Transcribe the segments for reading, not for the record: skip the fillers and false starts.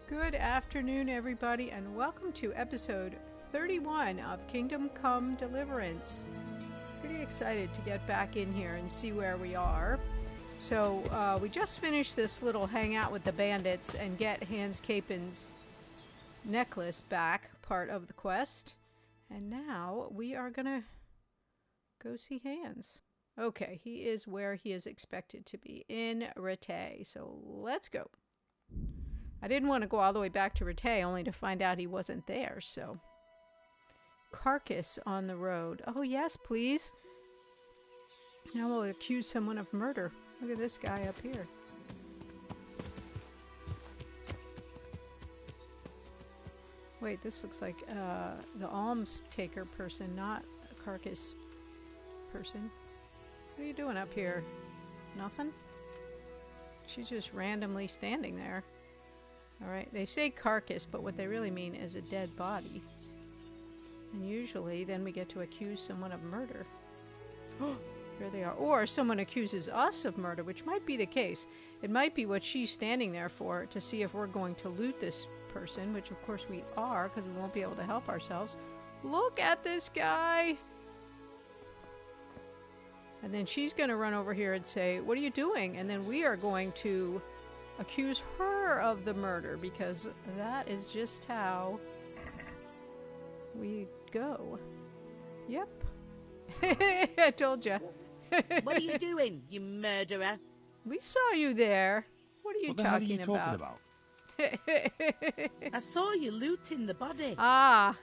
Good afternoon, everybody, and welcome to episode 31 of Kingdom Come Deliverance. Pretty excited to get back in here and see where we are. So, we just finished this little hangout with the bandits and get Hans Capen's necklace back, part of the quest. And now we are gonna go see Hans. Okay, he is where he is expected to be, in Rattay. So let's go. I didn't want to go all the way back to Rattay only to find out he wasn't there, so. Carcass on the road. Oh, yes, please. Now we'll accuse someone of murder. Look at this guy up here. Wait, this looks like the alms taker person, not a carcass person. What are you doing up here? Nothing? She's just randomly standing there. Alright, they say carcass, but what they really mean is a dead body. And usually, then we get to accuse someone of murder. Oh, here they are. Or someone accuses us of murder, which might be the case. It might be what she's standing there for, to see if we're going to loot this person, which of course we are, because we won't be able to help ourselves. Look at this guy! And then she's going to run over here and say, "What are you doing?" And then we are going to accuse her of the murder, because that is just how we go. Yep. I told you. What are you doing, you murderer? We saw you there. What are you talking about? I saw you looting the body. Ah.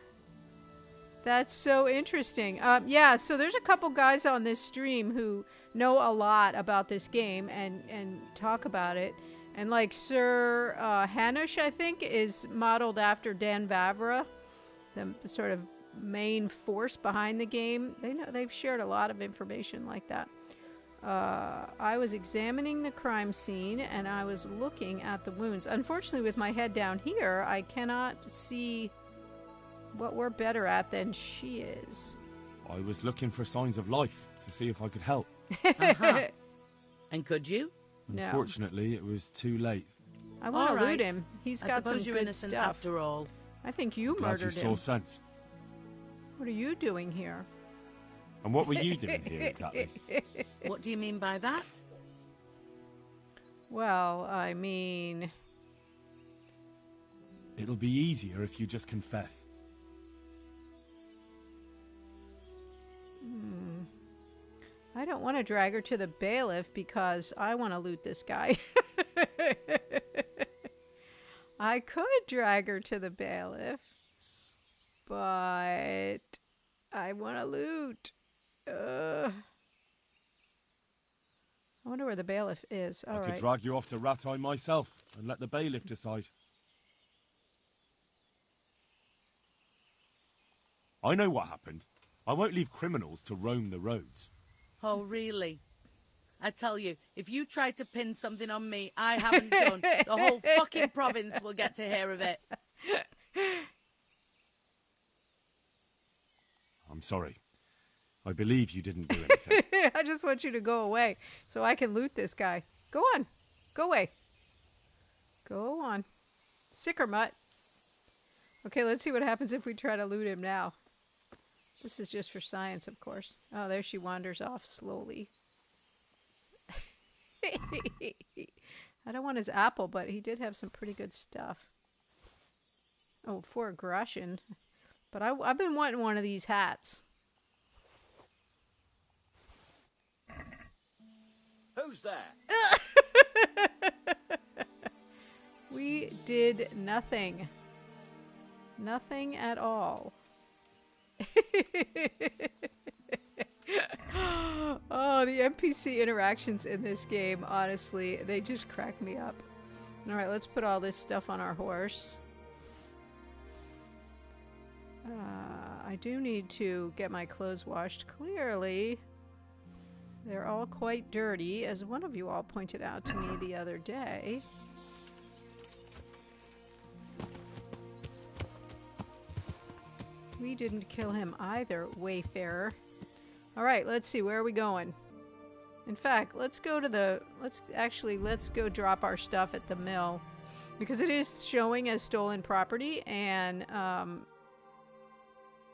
That's so interesting. Yeah, so there's a couple guys on this stream who know a lot about this game and talk about it. And like Sir Hanush, I think, is modeled after Dan Vavra, the sort of main force behind the game. They've shared a lot of information like that. I was examining the crime scene and I was looking at the wounds. Unfortunately, with my head down here, I cannot see what we're better at than she is. I was looking for signs of life to see if I could help. Uh-huh. And could you? No. Unfortunately, it was too late. I want to All loot right. him. He's I got suppose some you're good innocent stuff. after all. I think you Glad you murdered saw him. sense. What are you doing here? And what were you doing here exactly? What do you mean by that? Well, I mean... It'll be easier if you just confess. I don't want to drag her to the bailiff because I want to loot this guy. I could drag her to the bailiff, but I want to loot. I wonder where the bailiff is. All I right. could drag you off to Rattay myself and let the bailiff decide. I know what happened. I won't leave criminals to roam the roads. Oh, really? I tell you, if you try to pin something on me I haven't done, the whole fucking province will get to hear of it. I'm sorry. I believe you didn't do anything. I just want you to go away so I can loot this guy. Go on. Go away. Go on. Sicker mutt. Okay, let's see what happens if we try to loot him now. This is just for science, of course. Oh, there she wanders off slowly. I don't want his apple, but he did have some pretty good stuff. Oh, for aggression. But I've been wanting one of these hats. Who's there? We did nothing. Nothing at all. Oh, the NPC interactions in this game, honestly, they just crack me up. Alright, let's put all this stuff on our horse. I do need to get my clothes washed. Clearly, they're all quite dirty, as one of you all pointed out to me the other day. We didn't kill him either, Wayfarer. Alright, let's see, where are we going? In fact, let's go drop our stuff at the mill. because it is showing as stolen property, and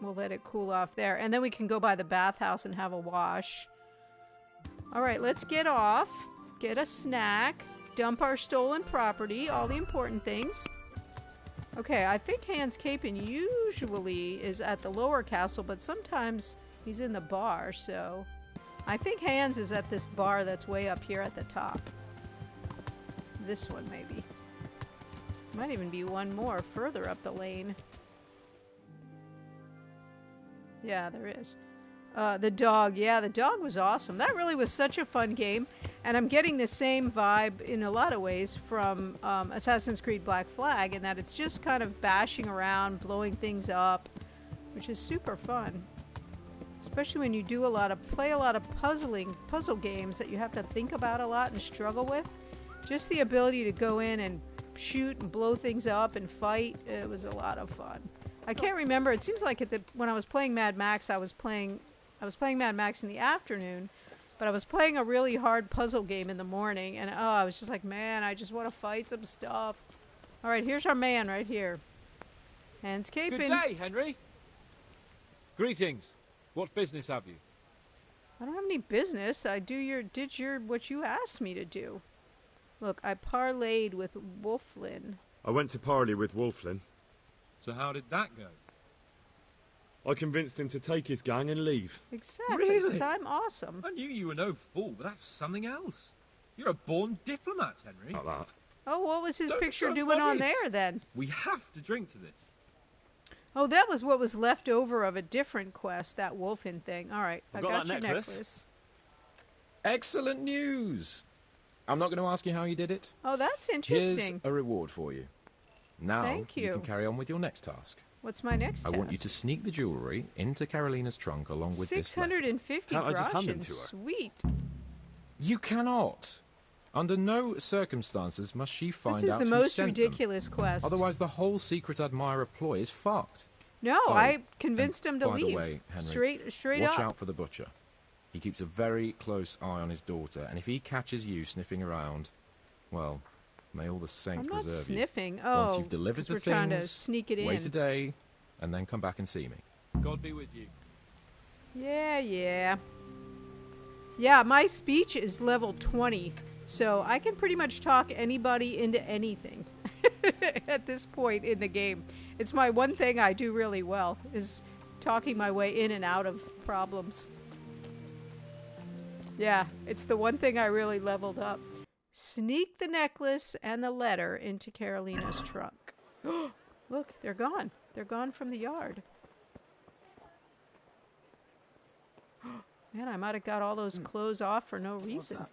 we'll let it cool off there. And then we can go by the bathhouse and have a wash. All right, let's get off, get a snack, dump our stolen property, all the important things. Okay, I think Hans Capon usually is at the lower castle, but sometimes he's in the bar, so I think Hans is at this bar that's way up here at the top. This one, maybe. Might even be one more further up the lane. Yeah, there is. The dog. Yeah, the dog was awesome. That really was such a fun game. And I'm getting the same vibe in a lot of ways from Assassin's Creed Black Flag, in that it's just kind of bashing around, blowing things up, which is super fun. Especially when you do play a lot of puzzle games that you have to think about a lot and struggle with. Just the ability to go in and shoot and blow things up and fight, it was a lot of fun. I can't remember. It seems like when I was playing Mad Max, I was playing Mad Max in the afternoon, but I was playing a really hard puzzle game in the morning, and I was just like, man, I just want to fight some stuff. All right, here's our man right here. Hans Capon. Good day, Henry. Greetings. What business have you? I don't have any business. I did what you asked me to do. Look, I parlayed with Wolflin. I went to parley with Wolflin. So how did that go? I convinced him to take his gang and leave. Exactly, Really? because I'm awesome. I knew you were no fool, but that's something else. You're a born diplomat, Henry. Like that. Oh, what was his Don't picture show doing on bodies. there then? We have to drink to this. Oh, that was what was left over of a different quest, that Wolfin thing. All right, I I've got got that your necklace. Excellent news! I'm not going to ask you how you did it. Oh, that's Here's interesting. a reward for you. Now Thank you. can carry on with your next task. What's my next I task? want you to sneak the jewellery into Carolina's trunk along with this letter. 650 Can't I just hand them groschen. to her? Sweet. You cannot. Under no circumstances must she find This is out the who most sent them. ridiculous quest. Otherwise, the whole secret admirer ploy is fucked. No, Oh, I convinced him and to by leave. the way, Henry, Straight watch up. out for the butcher. He keeps a very close eye on his daughter, and if he catches you sniffing around, well, may all the saints I'm not preserve sniffing. you. Oh, Once you've delivered 'cause the we're trying to things, sneak it wait in. a day, and then come back and see me. God be with you. Yeah. Yeah, my speech is level 20, so I can pretty much talk anybody into anything at this point in the game. It's my one thing I do really well, is talking my way in and out of problems. Yeah, it's the one thing I really leveled up. Sneak the necklace and the letter into Carolina's trunk. Look, they're gone. They're gone from the yard. Man, I might have got all those clothes off for no reason.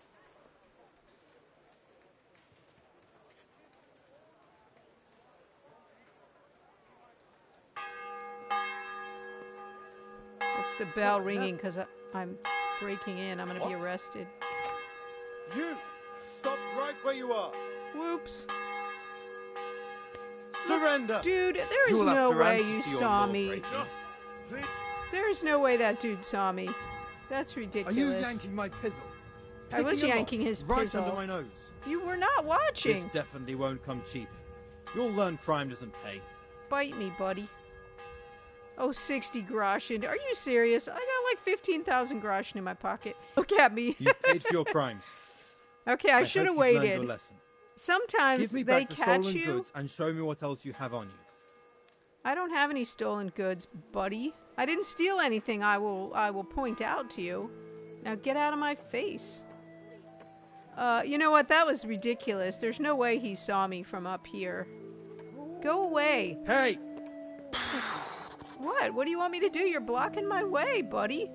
It's the bell ringing because I'm breaking in. I'm going to be arrested. You! Stop right where you are! Whoops. Surrender! Dude, there You is will have no to way answer you for your saw law me. breaking. There's no way that dude saw me. That's Are ridiculous. you yanking my pizzle? I was Picking a yanking lock his right pizzle. under my nose. You were not This watching. definitely won't come cheap. You'll learn crime doesn't pay. Bite me, buddy. Oh, 60 groschen. Are you serious? I got like 15,000 groschen in my pocket. Look at me. You've paid for your crimes. Okay, I should have hope you've learned waited. your lesson. Sometimes Give me they back the catch stolen you. goods and show me what else you have on you. I don't have any stolen goods, buddy. I didn't steal anything. I will point out to you. Now get out of my face. You know what? That was ridiculous. There's no way he saw me from up here. Go away. Hey! What? What do you want me to do? You're blocking my way, buddy.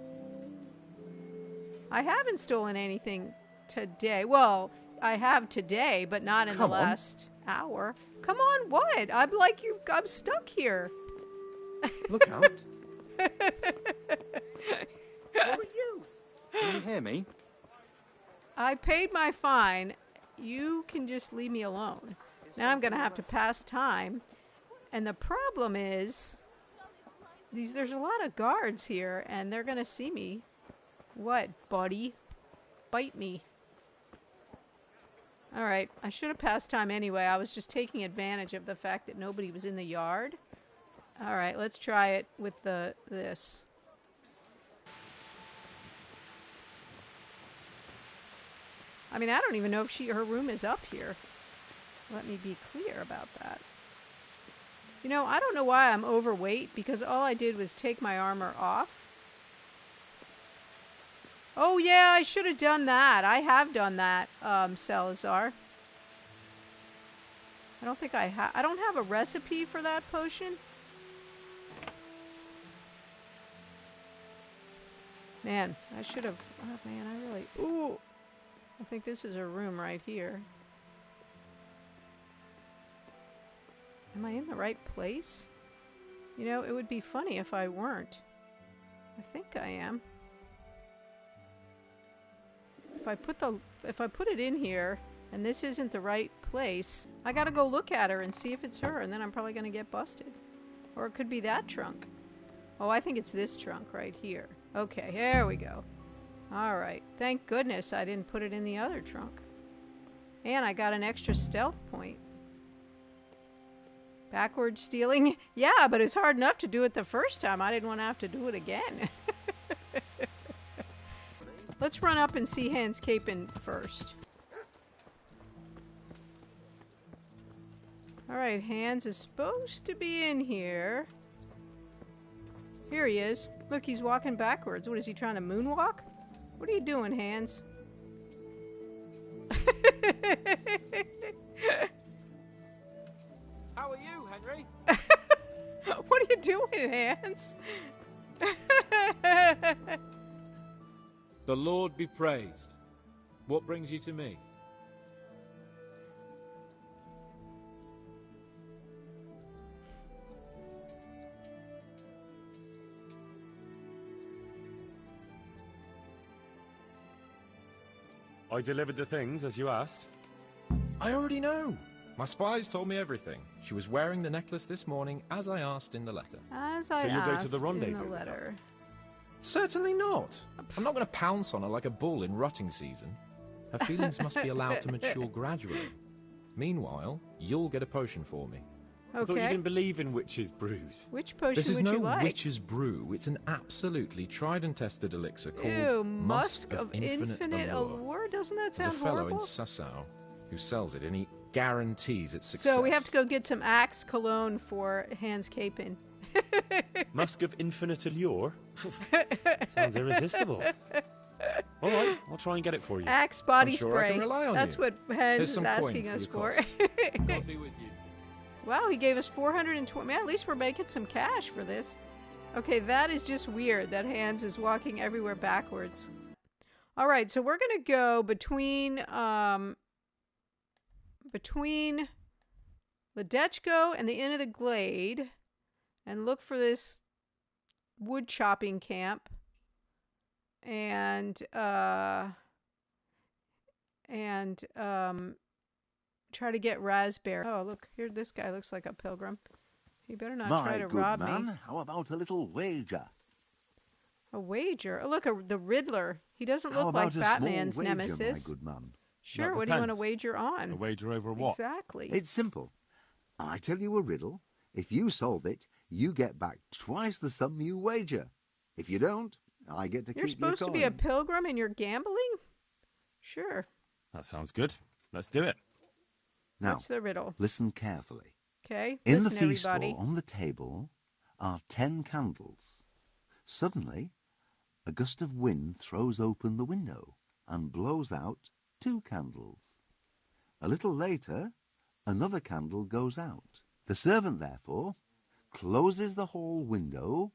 I haven't stolen anything today. Well, I have today, but not in Come the on. last hour. Come on, what? I'm like you. I'm stuck here. Look out! Who are you? Can you hear me? I paid my fine. You can just leave me alone. Now I'm going to have to pass time. And the problem is, there's a lot of guards here, and they're going to see me. What, buddy? Bite me. All right, I should have passed time anyway. I was just taking advantage of the fact that nobody was in the yard. All right, let's try it with this. I mean, I don't even know if her room is up here. Let me be clear about that. You know, I don't know why I'm overweight, because all I did was take my armor off. Oh yeah, I should have done that. I have done that, Salazar. I don't think I don't have a recipe for that potion. Man, I should have. Oh man, I really. Ooh, I think this is a room right here. Am I in the right place? You know, it would be funny if I weren't. I think I am. If I put it in here and this isn't the right place, I gotta go look at her and see if it's her, and then I'm probably gonna get busted. Or it could be that trunk. Oh, I think it's this trunk right here. Okay, here we go. Alright, thank goodness I didn't put it in the other trunk. And I got an extra stealth point. Backward stealing? Yeah, but it's hard enough to do it the first time. I didn't want to have to do it again. Let's run up and see Hans Capin first. Alright, Hans is supposed to be in here. Here he is. Look, he's walking backwards. What, is he trying to moonwalk? What are you doing, Hans? How are you, Henry? What are you doing, Hans? The Lord be praised. What brings you to me? I delivered the things as you asked. I already know. My spies told me everything. She was wearing the necklace this morning, as I asked in the letter. As I So you'll go to asked the rendezvous in the with her? letter. Certainly not. I'm not going to pounce on her like a bull in rutting season. Her feelings must be allowed to mature gradually. Meanwhile, you'll get a potion for me. I thought you Okay. didn't believe in witches' brews. Which potion This is would no you like? witch's brew. It's an absolutely tried and tested elixir called Ew, Musk of Infinite Allure. Allure? Doesn't that There's sound a fellow horrible? in Sasau who sells it, and he guarantees its success. So we have to go get some Axe cologne for Hans Capin. Musk of infinite allure? Sounds irresistible. All right, I'll try and get it for you. Axe body I'm sure spray. I can rely on That's you. what Hans Here's is some asking coin us for for. your cost. God be with you. Wow, he gave us 420. Man, at least we're making some cash for this. Okay, that is just weird that Hans is walking everywhere backwards. All right, so we're going to go between Ledechko and the Inn of the Glade and look for this wood chopping camp and try to get raspberry. Oh, look, here, this guy looks like a pilgrim. He better not try My to good rob man, me. how about a little wager? A wager? Oh, look, the Riddler. He doesn't How look about like a Batman's small wager, nemesis. my good man? Sure, That what do you want to depends. wager on? A wager over what? Exactly. It's simple. I tell you a riddle. If you solve it, you get back twice the sum you wager. If you don't, I get to You're keep your supposed to coin. be a pilgrim and you're gambling? Sure. That sounds good. Let's do it. Now, What's the riddle? listen carefully. Okay, In listen, the feast everybody. hall on the table are 10 candles. Suddenly, a gust of wind throws open the window and blows out 2 candles. A little later, another candle goes out. The servant, therefore, closes the hall window.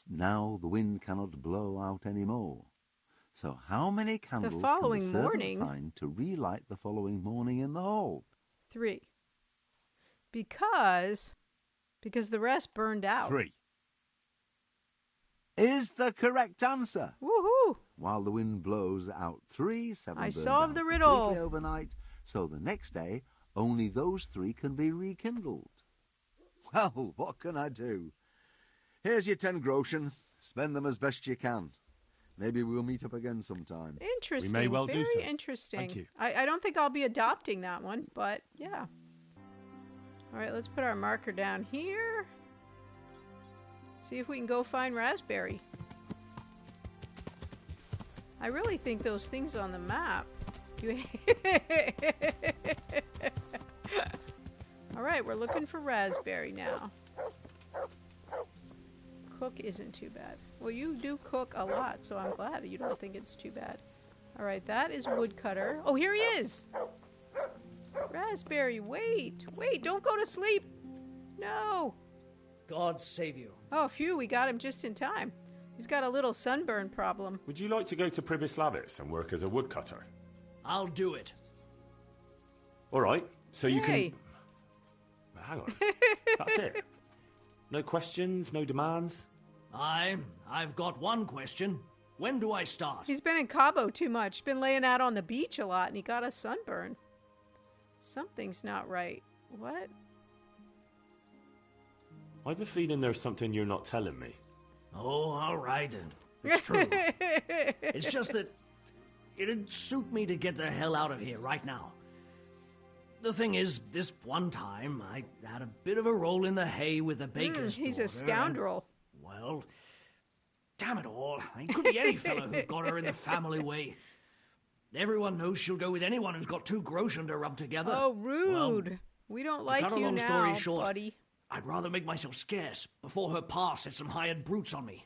Now the wind cannot blow out any more. So how many candles following can the servant morning- find to relight the following morning in the hall? 3. Because the rest burned out. 3. Is the correct answer. Woohoo! While the wind blows out 3, 7 I burn solved down the riddle. completely overnight, so the next day only those 3 can be rekindled. Well, what can I do? Here's your 10 groschen. Spend them as best you can. Maybe we'll meet up again sometime. Interesting. We may well do Very so. interesting. Thank you. I don't think I'll be adopting that one, but yeah. All right, let's put our marker down here. See if we can go find Raspberry. I really think those things on the map. All right, we're looking for Raspberry now. Cook isn't too bad. Well, you do cook a lot, so I'm glad you don't think it's too bad. All right, that is Woodcutter. Oh, here he is! Raspberry, wait! Wait, don't go to sleep! No! God save you. Oh, phew, we got him just in time. He's got a little sunburn problem. Would you like to go to Pribyslavitz and work as a woodcutter? I'll do it. All right, so you Hey. can... Hang on. That's it? No questions, no demands? I've got one question. When do I start? He's been in Cabo too much. Been laying out on the beach a lot, and he got a sunburn. Something's not right. What? I have a feeling there's something you're not telling me. Oh, all right. It's true. It's just that it'd suit me to get the hell out of here right now. The thing is, this one time, I had a bit of a roll in the hay with the baker's He's daughter, a scoundrel. Well, damn it all. It could be any fellow who got her in the family way. Everyone knows she'll go with anyone who's got two groschen to rub together. Oh, rude. Well, We don't to like cut a you long now, story short, buddy. I'd rather make myself scarce before her pa set some hired brutes on me.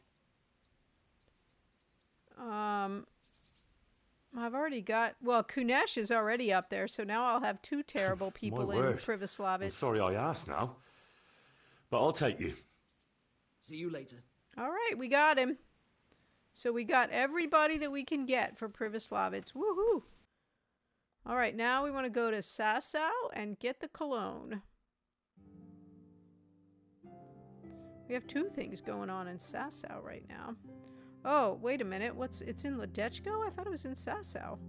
I've already got... Well, Kunesh is already up there, so now I'll have two terrible people in word. I'm Pribyslavitz. sorry I asked now. But I'll take you. See you later. All right, we got him. So we got everybody that we can get for Pribyslavitz. Woohoo! All right, now we want to go to Sasau and get the cologne. We have two things going on in Sasau right now. Oh, wait a minute. It's in Ledechko? I thought it was in Sasau.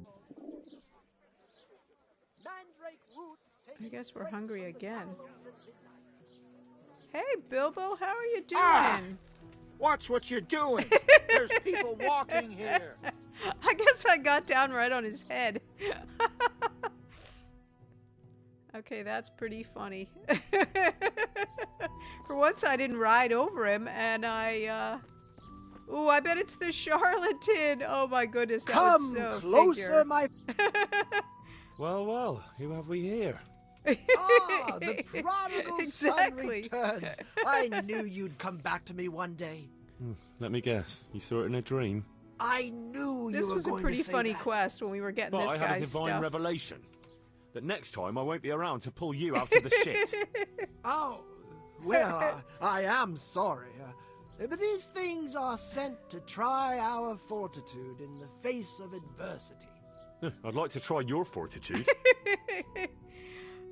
I guess we're hungry again. Hey, Bilbo, how are you doing? Watch what you're doing. There's people walking here. I guess I got down right on his head. Okay, that's pretty funny. For once I didn't ride over him, and Ooh, I bet it's the charlatan. Oh my goodness, that Come was so closer, figure. my... Well, who have we here? Ah, the prodigal Exactly. son returns. I knew you'd come back to me one day. Let me guess. You saw it in a dream? I knew This you were was a going pretty to say funny that. quest when we were getting But this I had a guy's divine stuff. revelation. That next time I won't be around to pull you out of the shit. Oh, well, I am sorry. But these things are sent to try our fortitude in the face of adversity. I'd like to try your fortitude.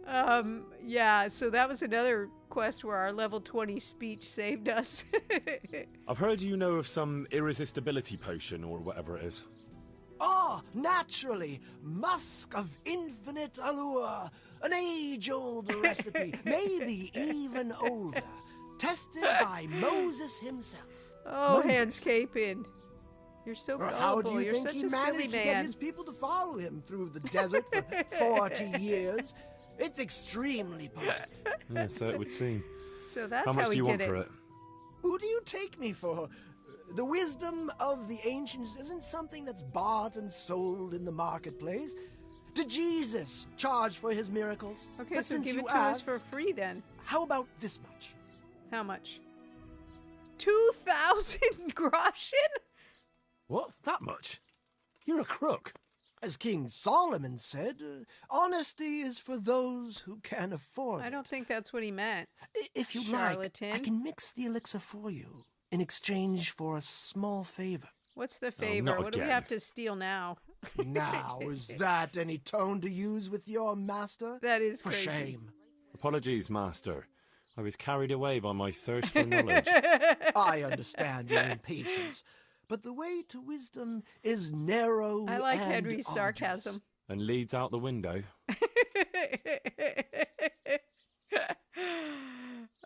Yeah, so that was another quest where our level 20 speech saved us. I've heard you know of some irresistibility potion or whatever it is. Ah, naturally, musk of infinite allure, an age-old recipe, maybe even older, tested by Moses himself. Oh, Moses. Handscaping. You're so gullible. How do you You're think such he a silly managed to get man. his people to follow him through the desert for 40 years? It's extremely potent. Yeah, so it would seem. So that's How much do he you did want it. for it? Who do you take me for? The wisdom of the ancients isn't something that's bought and sold in the marketplace. Did Jesus charge for his miracles? Okay, But so since give you it to us for ask, free then. How about this much? How much? 2,000 groschen? What? That much? You're a crook. As King Solomon said, honesty is for those who can afford it. I don't think that's what he meant. If you'd Charlatan. like, I can mix the elixir for you in exchange for a small favor. What's the favor? not What do we again. have to steal now? Now, is that any tone to use with your master? That is For crazy. shame. Apologies, Master. I was carried away by my thirst for knowledge. I understand your impatience, but the way to wisdom is narrow I like and Henry's arduous. sarcasm. And leads out the window.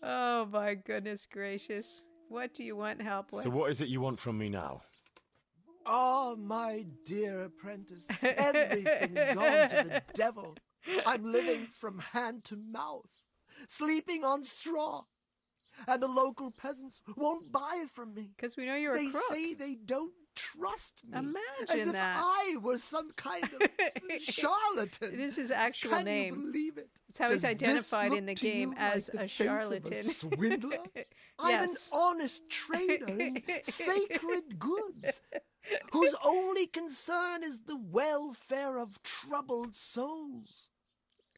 Oh my goodness gracious. What do you want help with? So what is it you want from me now? Ah, my dear apprentice, everything's gone to the devil. I'm living from hand to mouth, sleeping on straw, and the local peasants won't buy from me. Because we know you're a crook. They say they don't trust me. Imagine as if that. I was some kind of charlatan. It is his actual Can name. you believe it? It's how he's Does identified this in the look to game you as like the a face charlatan. Of a swindler? I'm an Yes. honest trader in sacred goods, whose only concern is the welfare of troubled souls.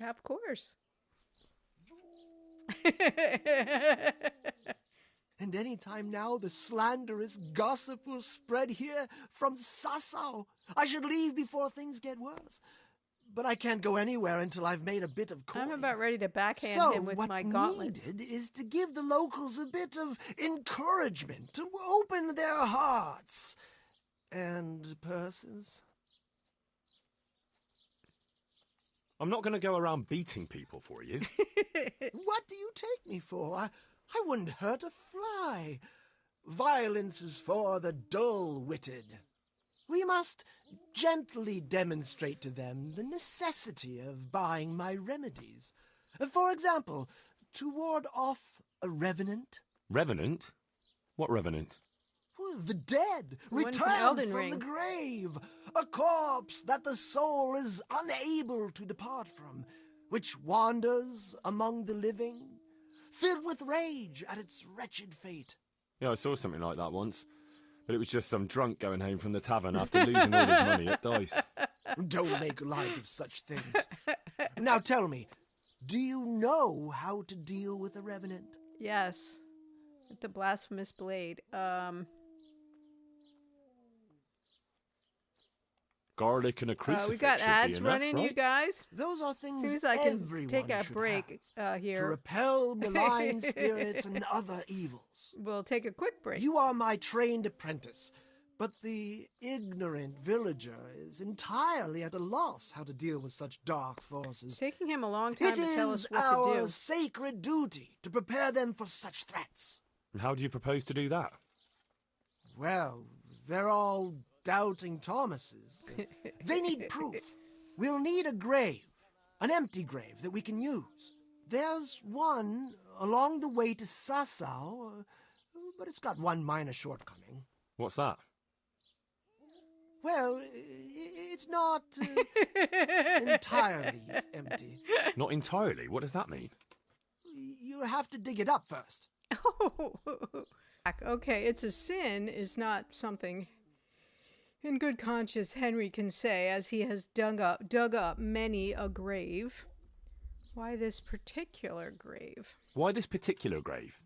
Of course. And any time now the slanderous gossip will spread here from Sassau. I should leave before things get worse. But I can't go anywhere until I've made a bit of coin. I'm about ready to backhand So him with what's my gauntlets. needed is to give the locals a bit of encouragement, to open their hearts and purses. I'm not going to go around beating people for you. What do you take me for? I wouldn't hurt a fly. Violence is for the dull-witted. We must gently demonstrate to them the necessity of buying my remedies. For example, to ward off a revenant. Revenant? What revenant? Well, the dead, The one from returned Elden from Ring. the grave. A corpse that the soul is unable to depart from, which wanders among the living, filled with rage at its wretched fate. Yeah, I saw something like that once. But it was just some drunk going home from the tavern after losing all his money at dice. Don't make light of such things. Now tell me, do you know how to deal with a revenant? Yes. With the blasphemous blade. Garlic and a crucifix We got should be ads enough, running, right? you guys. Those are As things soon as I can everyone take a should break have, to here, repel malign spirits and other evils. we'll take a quick break. You are my trained apprentice, but the ignorant villager is entirely at a loss how to deal with such dark It's forces. taking him a long time It to tell us is what our to do. sacred duty to prepare them for such threats. And how do you propose to do that? Well, they're all doubting Thomases. They need proof. We'll need a grave, an empty grave that we can use. There's one along the way to Sassau, but it's got one minor shortcoming. What's that? Well, it's not entirely empty. Not entirely. What does that mean? You have to dig it up first. Okay, it's a sin is not something in good conscience Henry can say, as he has dug up many a grave. Why this particular grave? Why this particular grave?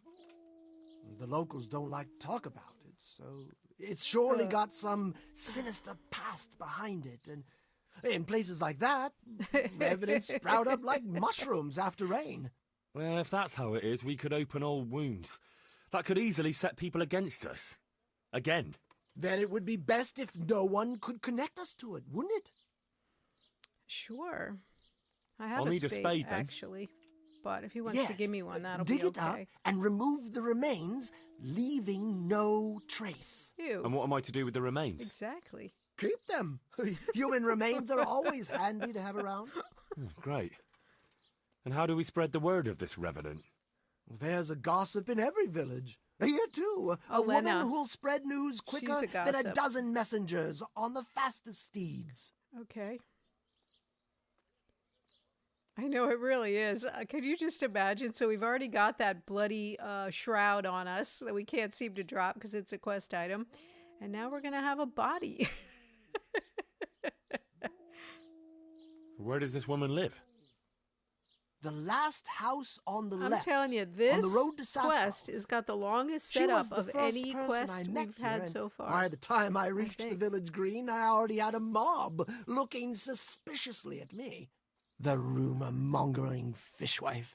The locals don't like to talk about it, so it's surely got some sinister past behind it. And in places like that, revenants sprout up like mushrooms after rain. Well, if that's how it is, we could open old wounds. That could easily set people against us. Again. Then it would be best if no one could connect us to it, wouldn't it? Sure. I have I'll need a spade, then. actually. But if he wants to Yes. give me one, that'll Dig be it up okay. and remove the remains, leaving no trace. Ew. And what am I to do with the remains? Exactly. Keep them. Human remains are always handy to have around. Great. And how do we spread the word of this revenant? There's a gossip in every village. Here, too. A woman Lena. who'll spread news quicker She's a than a gossip. dozen messengers on the fastest steeds. Okay. I know it really is. Could you just imagine? So we've already got that bloody shroud on us that we can't seem to drop because it's a quest item. And now we're going to have a body. Where does this woman live? The last house on the I'm left. telling you, this on the road to Sassau. quest has got the longest She setup was the of first any person quest I met we've here, had and so far. By the time I reached the think. village green, I already had a mob looking suspiciously at me. The rumor-mongering fishwife.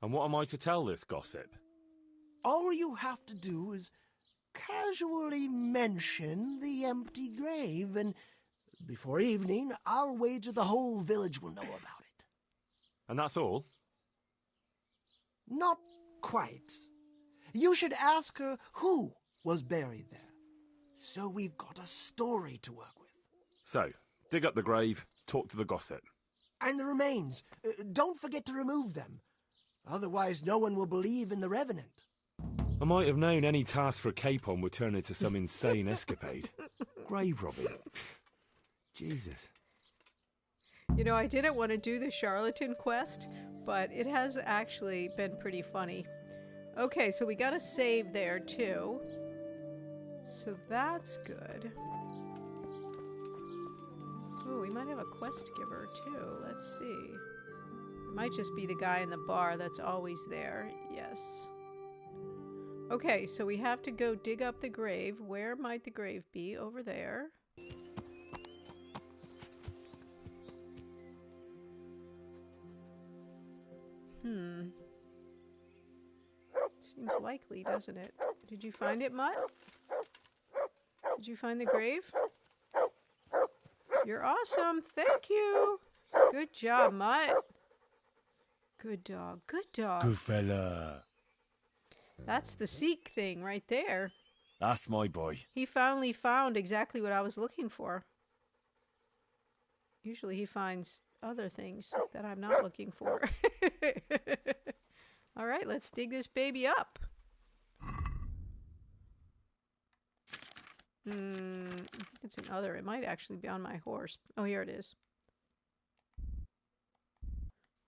And what am I to tell this gossip? All you have to do is casually mention the empty grave, and before evening, I'll wager the whole village will know about it. And that's all? Not quite. You should ask her who was buried there. So we've got a story to work with. So, dig up the grave, talk to the gossip. And the remains. Don't forget to remove them. Otherwise, no one will believe in the Revenant. I might have known any task for a capon would turn into some insane escapade. Grave robbing. Jesus. You know, I didn't want to do the charlatan quest, but it has actually been pretty funny. Okay, so we got a save there, too. So that's good. Oh, we might have a quest giver, too. Let's see. It might just be the guy in the bar that's always there. Yes. Okay, so we have to go dig up the grave. Where might the grave be? Over there. Seems likely, doesn't it? Did you find it, Mutt? Did you find the grave? You're awesome. Thank you. Good job, Mutt. Good dog. Good dog. Good fella. That's the Sikh thing right there. That's my boy. He finally found exactly what I was looking for. Usually he finds other things that I'm not looking for. All right, let's dig this baby up. It's an other. It might actually be on my horse. Oh, here it is.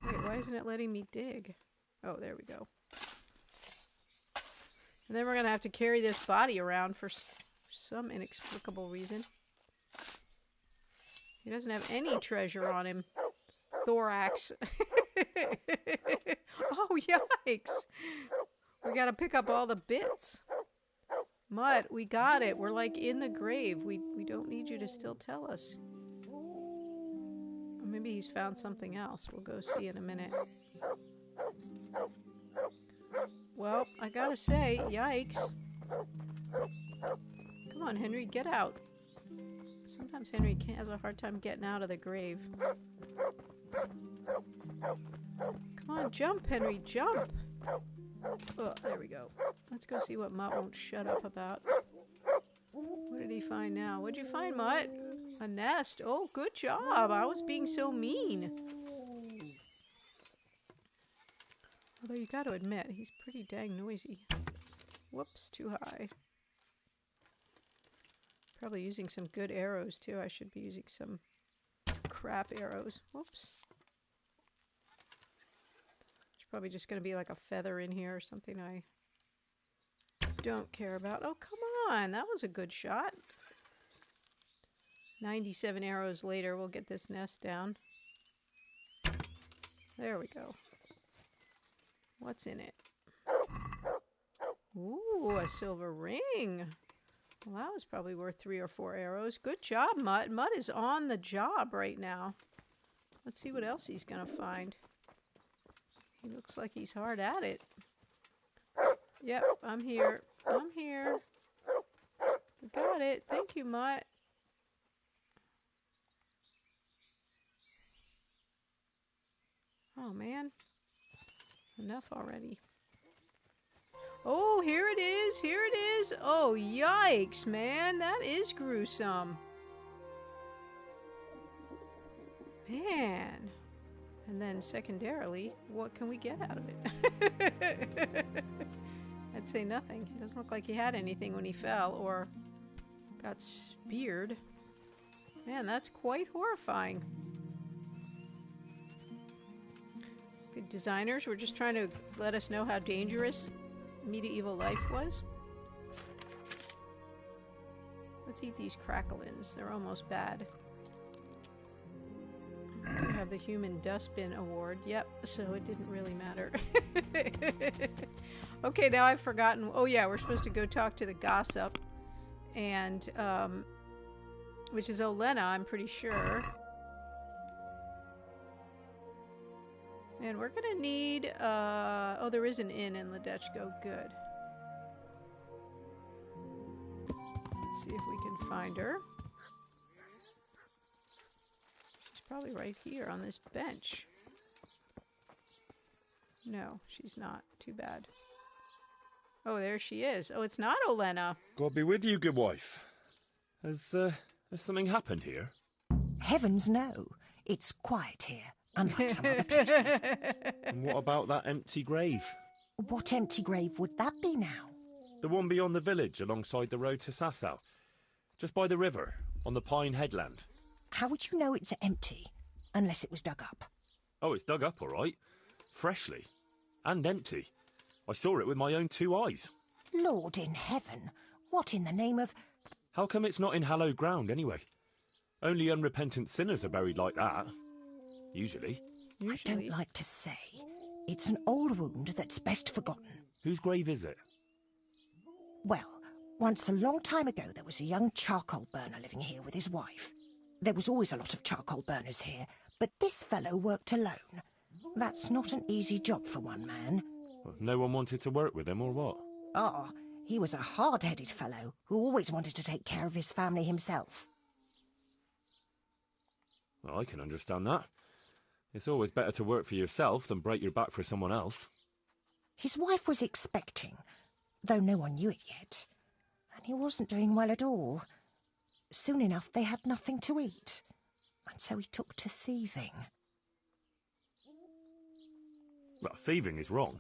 Wait, why isn't it letting me dig? Oh, there we go. And then we're going to have to carry this body around for some inexplicable reason. He doesn't have any treasure on him. Thorax. Oh, yikes. We got to pick up all the bits. Mutt, we got it. We're like in the grave. We don't need you to still tell us. Or maybe he's found something else. We'll go see in a minute. Well, I gotta say, yikes. Come on, Henry, get out. Sometimes Henry has a hard time getting out of the grave. Come on, jump, Henry, jump! Oh, there we go. Let's go see what Mutt won't shut up about. What did he find now? What'd you find, Mutt? A nest. Oh, good job. I was being so mean. Although you got to admit, he's pretty dang noisy. Whoops, too high. Probably using some good arrows, too. I should be using some crap arrows. Whoops. There's probably just going to be like a feather in here or something I don't care about. Oh, come on. That was a good shot. 97 arrows later, we'll get this nest down. There we go. What's in it? Ooh, a silver ring. Well, that was probably worth 3 or 4 arrows. Good job, Mutt. Mutt is on the job right now. Let's see what else he's going to find. He looks like he's hard at it. Yep, I'm here. I'm here. We got it. Thank you, Mutt. Oh, man. Enough already. Oh, here it is. Here it is. Oh, yikes, man. That is gruesome. Man. And then secondarily, what can we get out of it? I'd say nothing. It doesn't look like he had anything when he fell or got speared. Man, that's quite horrifying. The designers were just trying to let us know how dangerous medieval life was. Let's eat these cracklins. They're almost bad. We have the Human Dustbin Award. Yep, so it didn't really matter. Okay, now I've forgotten. Oh yeah, we're supposed to go talk to the gossip. And, which is Olenna, I'm pretty sure. And we're gonna need, oh, there is an inn in Ledechko. Good. Let's see if we can find her. She's probably right here on this bench. No, she's not. Too bad. Oh, there she is. Oh, it's not Olenna. God be with you, good wife. Has something happened here? Heavens no. It's quiet here, unlike some other places. And what about that empty grave? What empty grave would that be now? The one beyond the village, alongside the road to Sasau. Just by the river, on the Pine Headland. How would you know it's empty, unless it was dug up? Oh, it's dug up, all right. Freshly. And empty. I saw it with my own 2 eyes. Lord in heaven, what in the name of... How come it's not in hallowed ground, anyway? Only unrepentant sinners are buried like that. Usually. I don't like to say. It's an old wound that's best forgotten. Whose grave is it? Well, once a long time ago there was a young charcoal burner living here with his wife. There was always a lot of charcoal burners here, but this fellow worked alone. That's not an easy job for one man. Well, no one wanted to work with him, or what? Oh, he was a hard-headed fellow who always wanted to take care of his family himself. Well, I can understand that. It's always better to work for yourself than break your back for someone else. His wife was expecting, though no one knew it yet. And he wasn't doing well at all. Soon enough they had nothing to eat. And so he took to thieving. Well, thieving is wrong.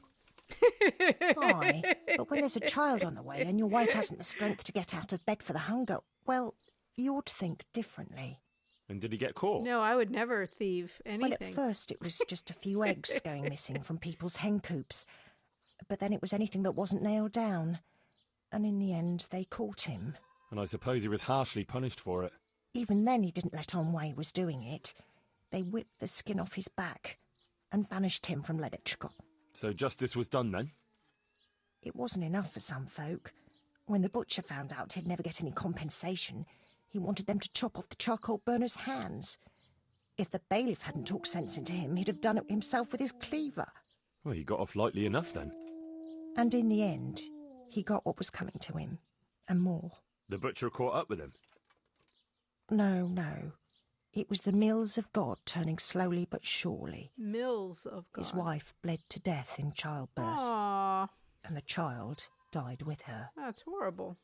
Aye, but when there's a child on the way and your wife hasn't the strength to get out of bed for the hunger, well, you ought to think differently. And did he get caught? No, I would never thieve anything. Well, at first it was just a few eggs going missing from people's hen coops. But then it was anything that wasn't nailed down. And in the end, they caught him. And I suppose he was harshly punished for it. Even then he didn't let on why he was doing it. They whipped the skin off his back and banished him from Ledetchko. So justice was done then? It wasn't enough for some folk. When the butcher found out he'd never get any compensation, he wanted them to chop off the charcoal burner's hands. If the bailiff hadn't talked sense into him, he'd have done it himself with his cleaver. Well, he got off lightly enough then. And in the end, he got what was coming to him, and more. The butcher caught up with him? No. It was the mills of God turning slowly but surely. Mills of God. His wife bled to death in childbirth. Aww. And the child died with her. That's horrible.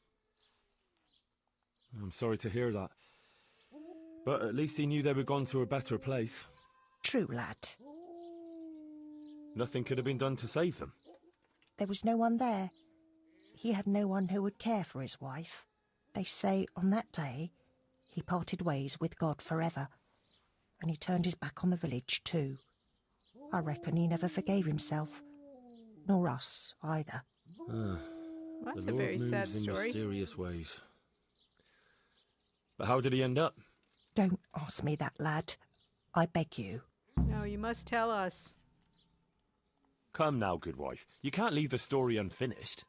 I'm sorry to hear that. But at least he knew they were gone to a better place. True, lad. Nothing could have been done to save them. There was no one there. He had no one who would care for his wife. They say on that day he parted ways with God forever, and he turned his back on the village too. I reckon he never forgave himself, nor us either. That's the a Lord very sad moves in story. mysterious ways. But how did he end up? Don't ask me that, lad. I beg you. No, you must tell us. Come now, good wife. You can't leave the story unfinished.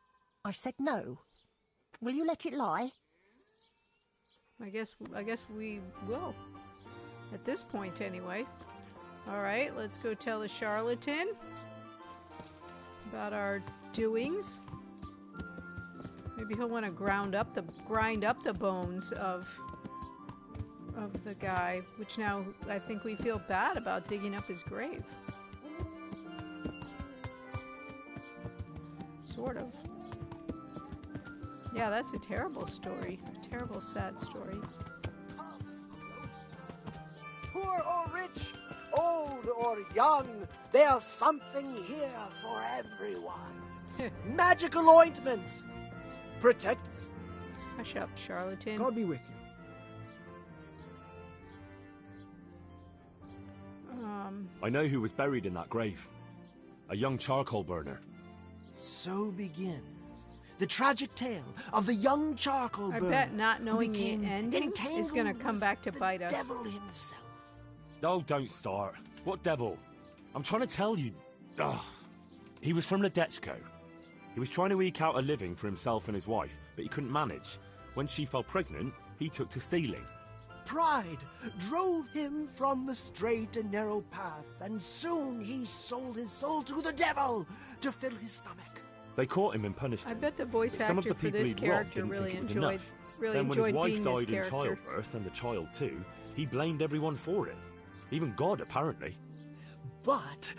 I said no. Will you let it lie? I guess we will. At this point, anyway. All right, let's go tell the charlatan about our doings. Maybe he'll want to grind up the bones of the guy, which now I think we feel bad about digging up his grave. Sort of. Yeah, that's a terrible story. A terrible, sad story. Poor or rich, old or young, there's something here for everyone. Magical ointments. Protect. Hush up, charlatan. God be with you. I know who was buried in that grave. A young charcoal burner. So begins the tragic tale of the young charcoal I burner. bet not knowing the became ending is going to entangled come with back to the bite us. Devil himself. Oh, don't start. What devil? I'm trying to tell you. Ugh. He was from Ledetchko. He was trying to eke out a living for himself and his wife, but he couldn't manage. When she fell pregnant, he took to stealing. Pride drove him from the straight and narrow path, and soon he sold his soul to the devil to fill his stomach. They caught him and punished him. I bet the voice Some of actor the for people this he'd robbed character didn't really think it was enjoyed enough. Then when his being wife this died in character. childbirth, and the child too, he blamed everyone for it. Even God, apparently. But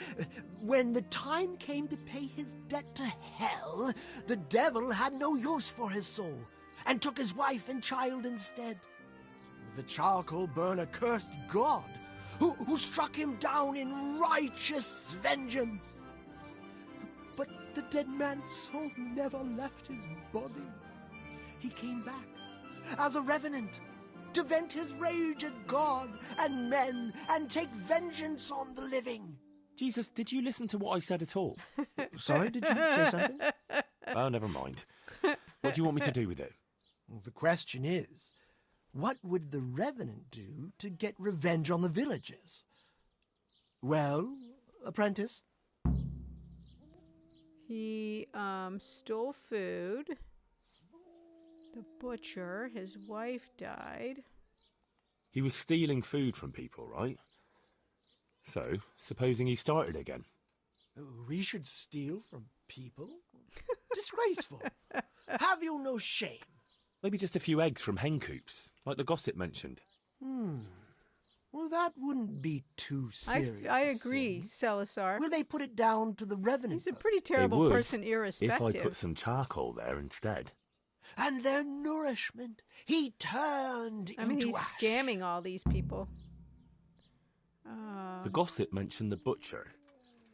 when the time came to pay his debt to hell, the devil had no use for his soul, and took his wife and child instead. The charcoal burner cursed God, who struck him down in righteous vengeance. But the dead man's soul never left his body. He came back as a revenant to vent his rage at God and men and take vengeance on the living. Jesus, did you listen to what I said at all? Sorry, did you say something? Oh, never mind. What do you want me to do with it? The question is, what would the revenant do to get revenge on the villagers? Well, apprentice? He stole food. The butcher, his wife died. He was stealing food from people, right? So, supposing he started again. We should steal from people? Disgraceful. Have you no shame? Maybe just a few eggs from hen coops, like the gossip mentioned. Well, that wouldn't be too serious. I agree, Salazar. Will they put it down to the revenant? He's a pretty terrible They would, person, irrespective. if I put some charcoal there instead. And their nourishment he turned I mean, into he's ash. scamming all these people. The gossip mentioned the butcher.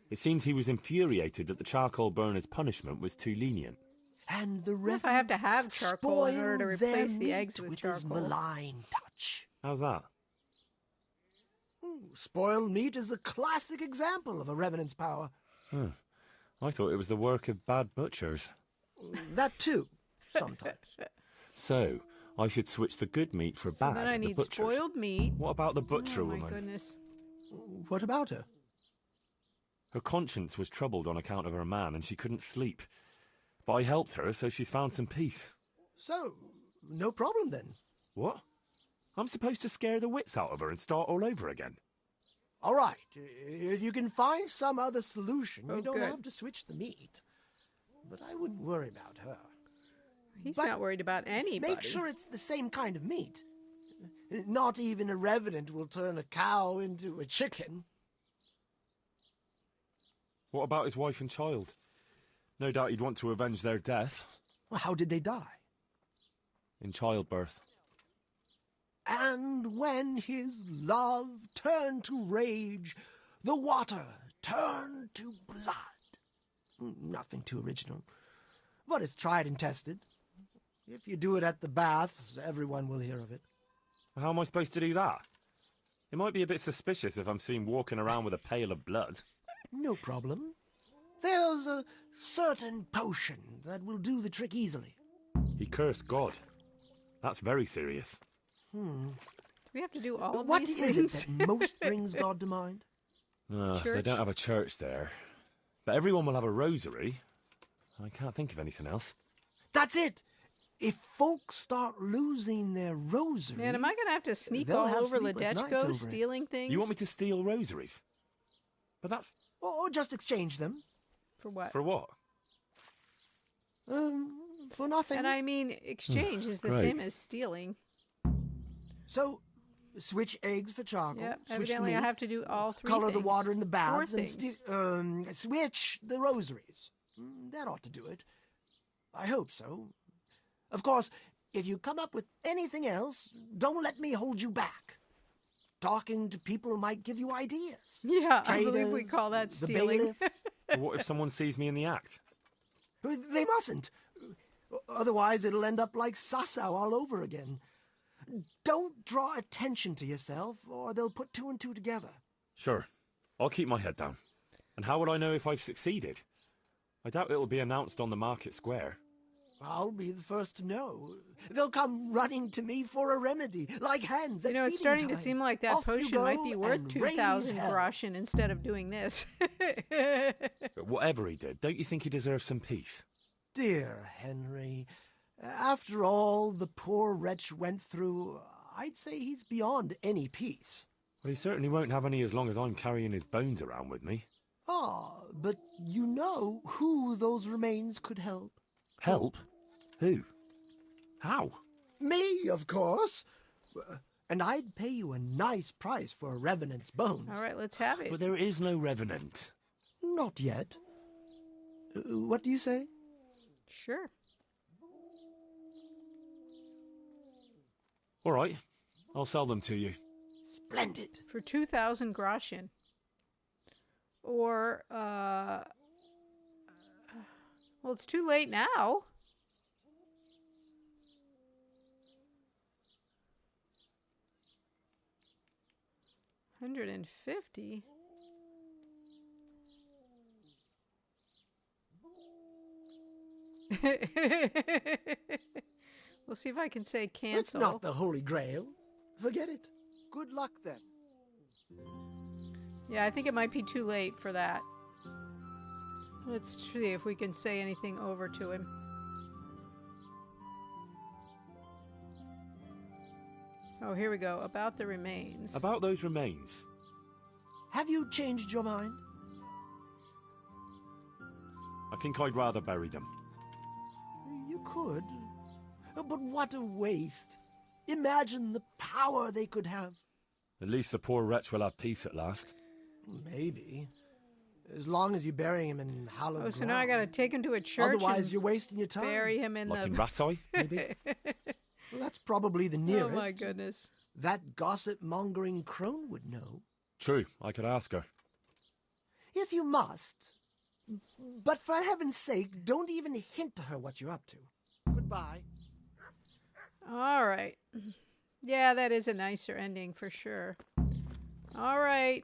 It seems he was infuriated that the charcoal burner's punishment was too lenient. And the What if I have to have charcoal in order to spoiled their replace the eggs meat with his charcoal? malign touch. How's that? Spoiled meat is a classic example of a revenant's power. I thought it was the work of bad butchers. That too, sometimes. So, I should switch the good meat for So bad then I at the need butchers. spoiled meat. What about the butcher Oh my woman? goodness. What about her? Her conscience was troubled on account of her man, and she couldn't sleep. But I helped her, so she's found some peace. So, no problem then. What? I'm supposed to scare the wits out of her and start all over again? All right, if you can find some other solution, you don't good. have to switch the meat. But I wouldn't worry about her. He's But not worried about anybody. Make sure it's the same kind of meat. Not even a revenant will turn a cow into a chicken. What about his wife and child? No doubt he'd want to avenge their death. Well, how did they die? In childbirth. And when his love turned to rage, the water turned to blood. Nothing too original, but it's tried and tested. If you do it at the baths, everyone will hear of it. How am I supposed to do that? It might be a bit suspicious if I'm seen walking around with a pail of blood. No problem. There's a certain potion that will do the trick easily. He cursed God. That's very serious. Do we have to do all What these is things? it that most brings God to mind? They Church? don't have a church there. But everyone will have a rosary. I can't think of anything else. That's it! If folks start losing their rosaries... Man, am I going to have to sneak they'll all have over sleepless nights Ledechko over it. stealing things? You want me to steal rosaries? But that's... Or just exchange them. For what? For what? For nothing. And I mean, exchange is the Great. same as stealing. So, switch eggs for charcoal. Yeah, switch the evidently I meat, have to do all three color the things. water in the baths, Four and things. switch the rosaries. That ought to do it. I hope so. Of course, if you come up with anything else, don't let me hold you back. Talking to people might give you ideas. Yeah, I believe we Traders, call that the stealing. bailiff. But what if someone sees me in the act? They mustn't. Otherwise, it'll end up like Sasau all over again. Don't draw attention to yourself, or they'll put two and two together. Sure. I'll keep my head down. And how will I know if I've succeeded? I doubt it'll be announced on the market square. I'll be the first to know. They'll come running to me for a remedy, like hens at You know, it's feeding starting to time. seem like that Off you potion might go be worth and raise 2,000 hell. groschen instead of doing this. But whatever he did, don't you think he deserves some peace? Dear Henry, after all the poor wretch went through, I'd say he's beyond any peace. Well, he certainly won't have any as long as I'm carrying his bones around with me. Ah, but you know who those remains could help. Help? Who? How? Me, of course. And I'd pay you a nice price for a revenant's bones. All right, let's have it. But there is no revenant. Not yet. What do you say? Sure. All right, I'll sell them to you. Splendid. For 2,000 groschen. Or, well, it's too late now. $150. We'll see if I can say It's cancel. not the Holy Grail. Forget it. Good luck then. Yeah, I think it might be too late for that. Let's see if we can say anything over to him. Oh, here we go. About the remains. About those remains. Have you changed your mind? I think I'd rather bury them. You could. But what a waste. Imagine the power they could have. At least the poor wretch will have peace at last. Maybe. As long as you bury him in hallowed ground. So now I gotta take him to a church. Otherwise, you're wasting your time. Bury him in Like the... in Rattay, maybe? Well, that's probably the nearest. Oh my goodness. That gossip-mongering crone would know. True, I could ask her. If you must. But for heaven's sake, don't even hint to her what you're up to. Goodbye. All right. Yeah, that is a nicer ending for sure. All right.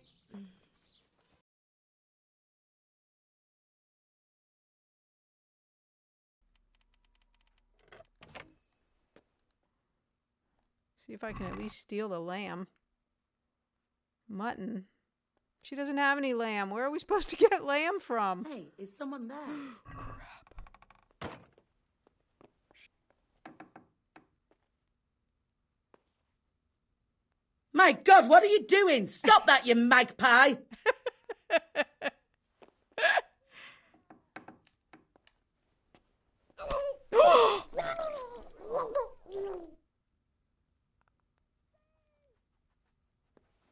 See if I can at least steal the lamb. Mutton. She doesn't have any lamb. Where are we supposed to get lamb from? Hey, is someone there? Crap. My God, what are you doing? Stop that, you magpie!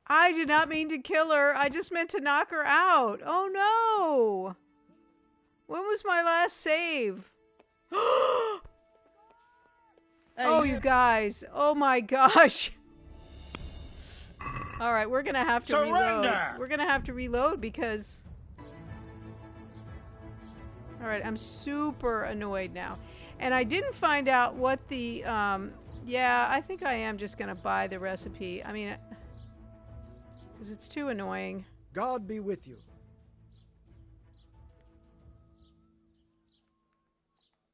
I did not mean to kill her. I just meant to knock her out. Oh no! When was my last save? Oh, you guys. Oh my gosh. All right, we're going to have to reload. We're going to have to reload because... All right, I'm super annoyed now. And I didn't find out what the... yeah, I think I am just going to buy the recipe. I mean... Because it's too annoying. God be with you.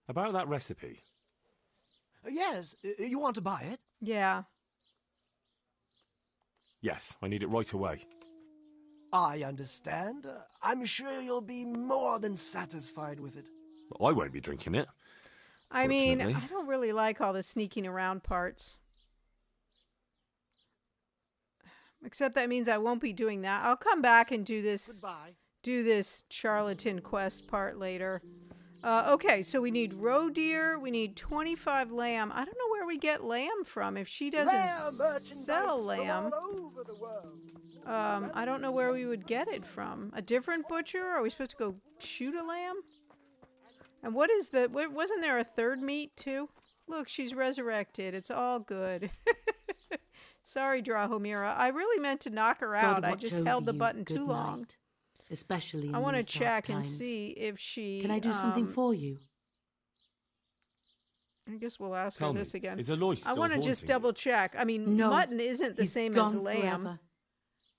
About that recipe. Yes, you want to buy it? Yeah. Yes, I need it right away. I understand. I'm sure you'll be more than satisfied with it. Well, I won't be drinking it. I mean, Fortunately. I don't really like all the sneaking around parts. Except that means I won't be doing that. I'll come back and do this. Goodbye. Do this charlatan quest part later. Okay, so we need roe deer. We need 25 lamb. I don't know where we get lamb from. If she doesn't sell lamb, I don't know where we would get it from. A different butcher? Are we supposed to go shoot a lamb? And what is the... Wasn't there a third meat too? Look, she's resurrected. It's all good. Sorry, Drahomira. I really meant to knock her out. I just held the button too long. Especially in I want to these dark check and times. see if she... Can I do something for you? I guess we'll ask Tell her me, this again. is Aloy I still want to haunting just you? double check. I mean, No, mutton isn't the he's same as gone lamb. forever.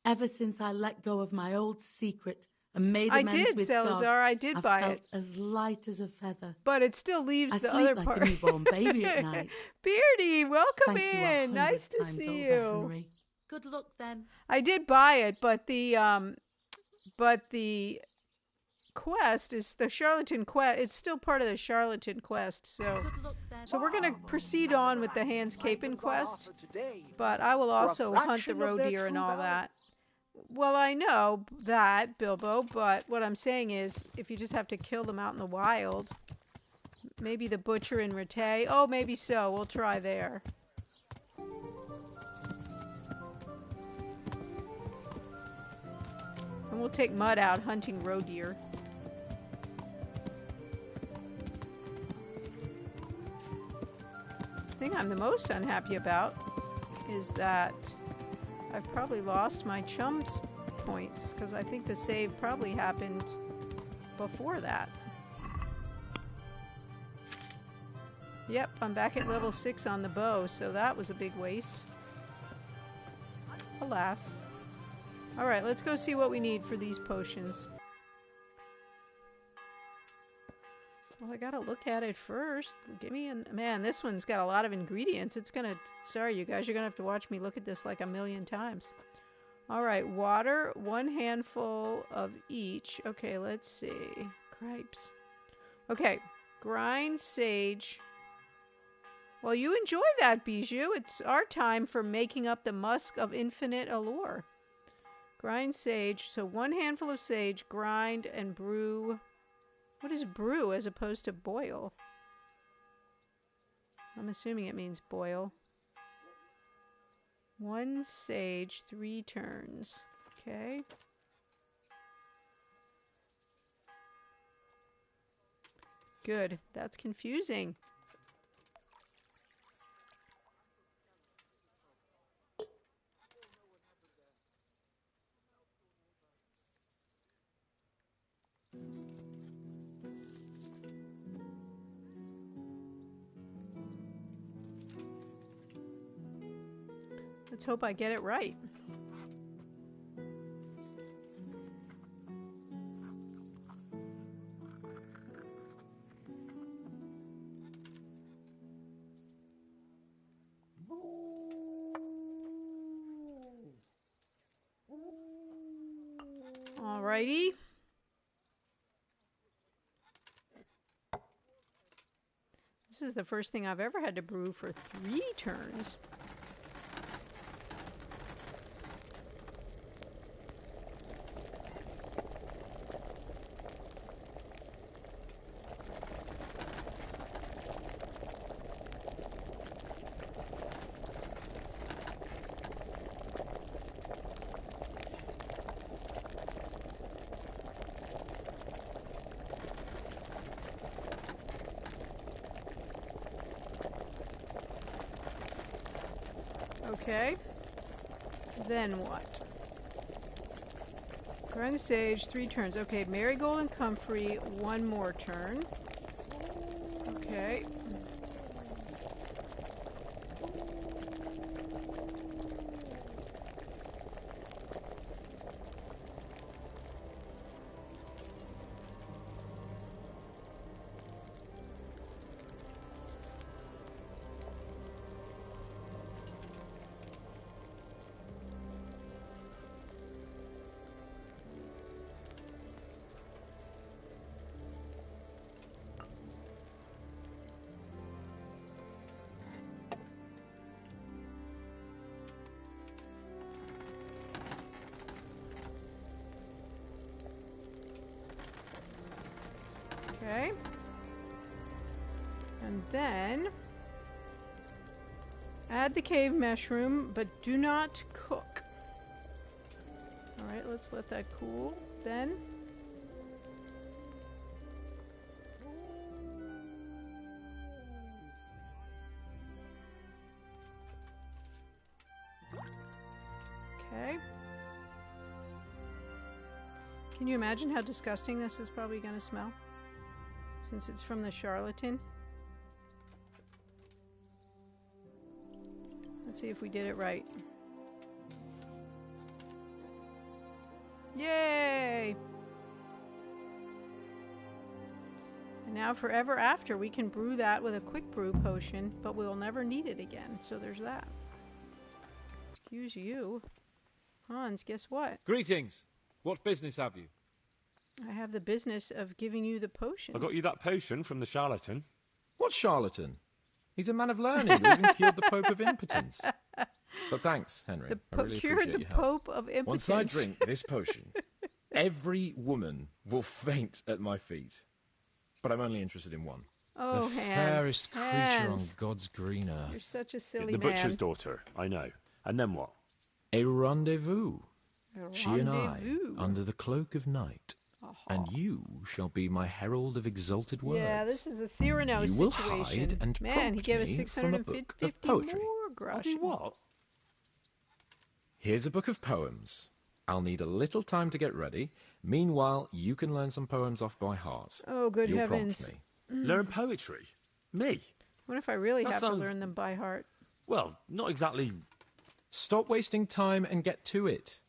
Ever since I let go of my old secret and made I amends did, with Salazar. God, I did buy felt it. as light as a feather. But it still leaves I the sleep other like part. a newborn baby at night. Beardy, welcome Thank you in. 100 Nice to times see over, you. Henry. Good luck then. I did buy it, but the quest is the charlatan quest. It's still part of the charlatan quest. So we're gonna proceed on with the Hans Capen quest. But I will also hunt the roe deer and all that. Well, I know that, Bilbo, but what I'm saying is, if you just have to kill them out in the wild, maybe the butcher in Rattay. Oh, maybe so. We'll try there. And we'll take Mud out hunting roe deer. The thing I'm the most unhappy about is that I've probably lost my chum's points, because I think the save probably happened before that. Yep, I'm back at level 6 on the bow, so that was a big waste. Alas. Alright, let's go see what we need for these potions. Well, I gotta look at it first. Give me a... Man, this one's got a lot of ingredients. It's gonna... Sorry, you guys, you're gonna have to watch me look at this like a million times. Alright, water, 1 handful of each. Okay, let's see. Cripes. Okay, grind sage. Well, you enjoy that, Bijou. It's our time for making up the musk of infinite allure. Grind sage. So 1 handful of sage, grind and brew... What is brew as opposed to boil? I'm assuming it means boil. 1 sage, 3 turns. Okay. Good. That's confusing. Let's hope I get it right. Alrighty. This is the first thing I've ever had to brew for 3 turns. Okay. Then what? Grind sage, 3 turns. Okay, marigold and comfrey, 1 more turn. Okay. Okay. And then add the cave mushroom, but do not cook. Alright, let's let that cool. Then okay. Can you imagine how disgusting this is probably going to smell? Since it's from the charlatan. Let's see if we did it right. Yay! And now forever after, we can brew that with a quick brew potion, but we'll never need it again. So there's that. Excuse you. Hans, guess what? Greetings. What business have you? I have the business of giving you the potion. I got you that potion from the charlatan. What charlatan? He's a man of learning who even cured the Pope of impotence. But thanks, Henry. I really cured appreciate the your help. Pope of impotence. Once I drink this potion, every woman will faint at my feet. But I'm only interested in one. Oh, the Hans. fairest creature on Hans. God's green earth. You're such a silly The man. butcher's daughter, I know. And then what? A rendezvous. A She and I, rendezvous. under the cloak of night. And you shall be my herald of exalted words. Yeah, this is a Cyrano You will situation. hide and Man, prompt he gave us me from a book 650 of poetry. more groschen. I do what? Here's a book of poems. I'll need a little time to get ready. Meanwhile, you can learn some poems off by heart. Oh, good You'll heavens. prompt me. Learn poetry? Me? What if I really That have sounds- to learn them by heart? Well, not exactly. Stop wasting time and get to it.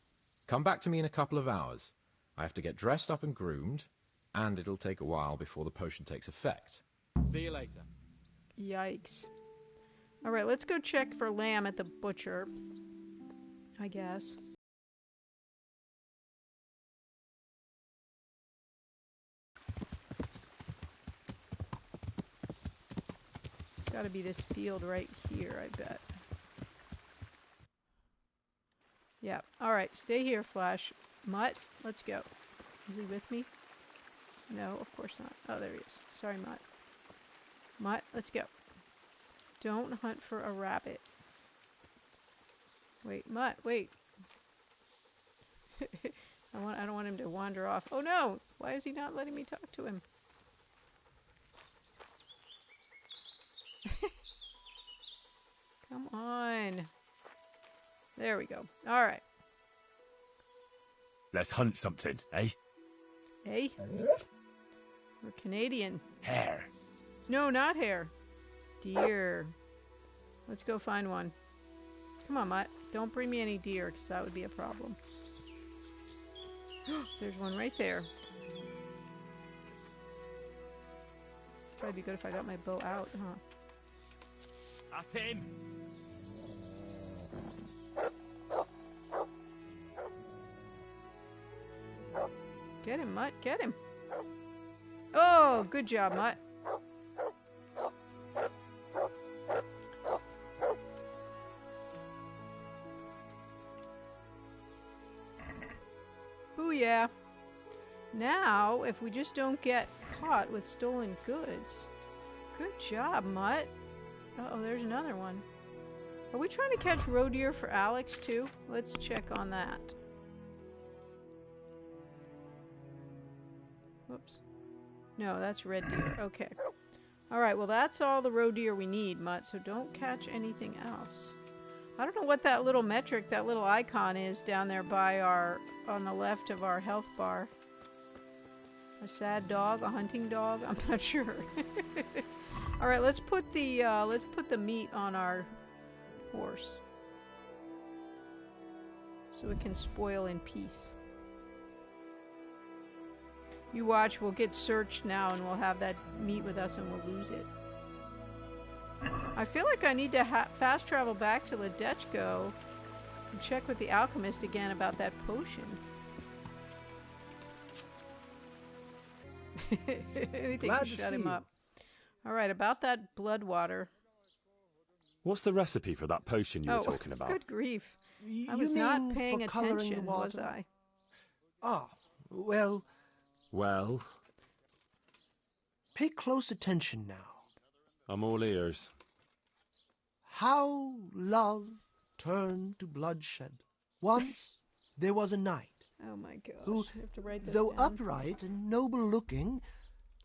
Come back to me in a couple of hours. I have to get dressed up and groomed, and it'll take a while before the potion takes effect. See you later. Yikes. All right, let's go check for lamb at the butcher, I guess. It's got to be this field right here, I bet. Yeah. All right, stay here, Flash. Mutt, let's go. Is he with me? No, of course not. Oh, there he is. Sorry, Mutt. Mutt, let's go. Don't hunt for a rabbit. Wait, Mutt, wait. I don't want him to wander off. Oh no! Why is he not letting me talk to him? Come on. There we go. All right. Let's hunt something, eh? Hey? We're Canadian. Hare. No, not hare. Deer. Let's go find one. Come on, Mutt. Don't bring me any deer, because that would be a problem. There's one right there. Probably be good if I got my bow out, huh? That's him. Get him, Mutt. Get him. Oh, good job, Mutt. Booyah. Now, if we just don't get caught with stolen goods. Good job, Mutt. Uh-oh, there's another one. Are we trying to catch roe deer for Alex, too? Let's check on that. Whoops. No, that's red deer. Okay. Alright, well that's all the roe deer we need, Mutt, so don't catch anything else. I don't know what that little metric, that little icon is down there by our, on the left of our health bar. A sad dog? A hunting dog? I'm not sure. Alright, let's put the meat on our horse. So it can spoil in peace. You watch, we'll get searched now and we'll have that meat with us and we'll lose it. I feel like I need to fast travel back to Ledechko and check with the alchemist again about that potion. Anything Glad to to shut see him you. up. Alright, about that blood water. What's the recipe for that potion you were Oh, talking about? good grief. I You was not mean paying for colouring the attention, was water? I? Ah, well, Well, pay close attention now. I'm all ears. How love turned to bloodshed. Once there was a knight Oh my gosh. who, I have to write this though down. upright and noble-looking,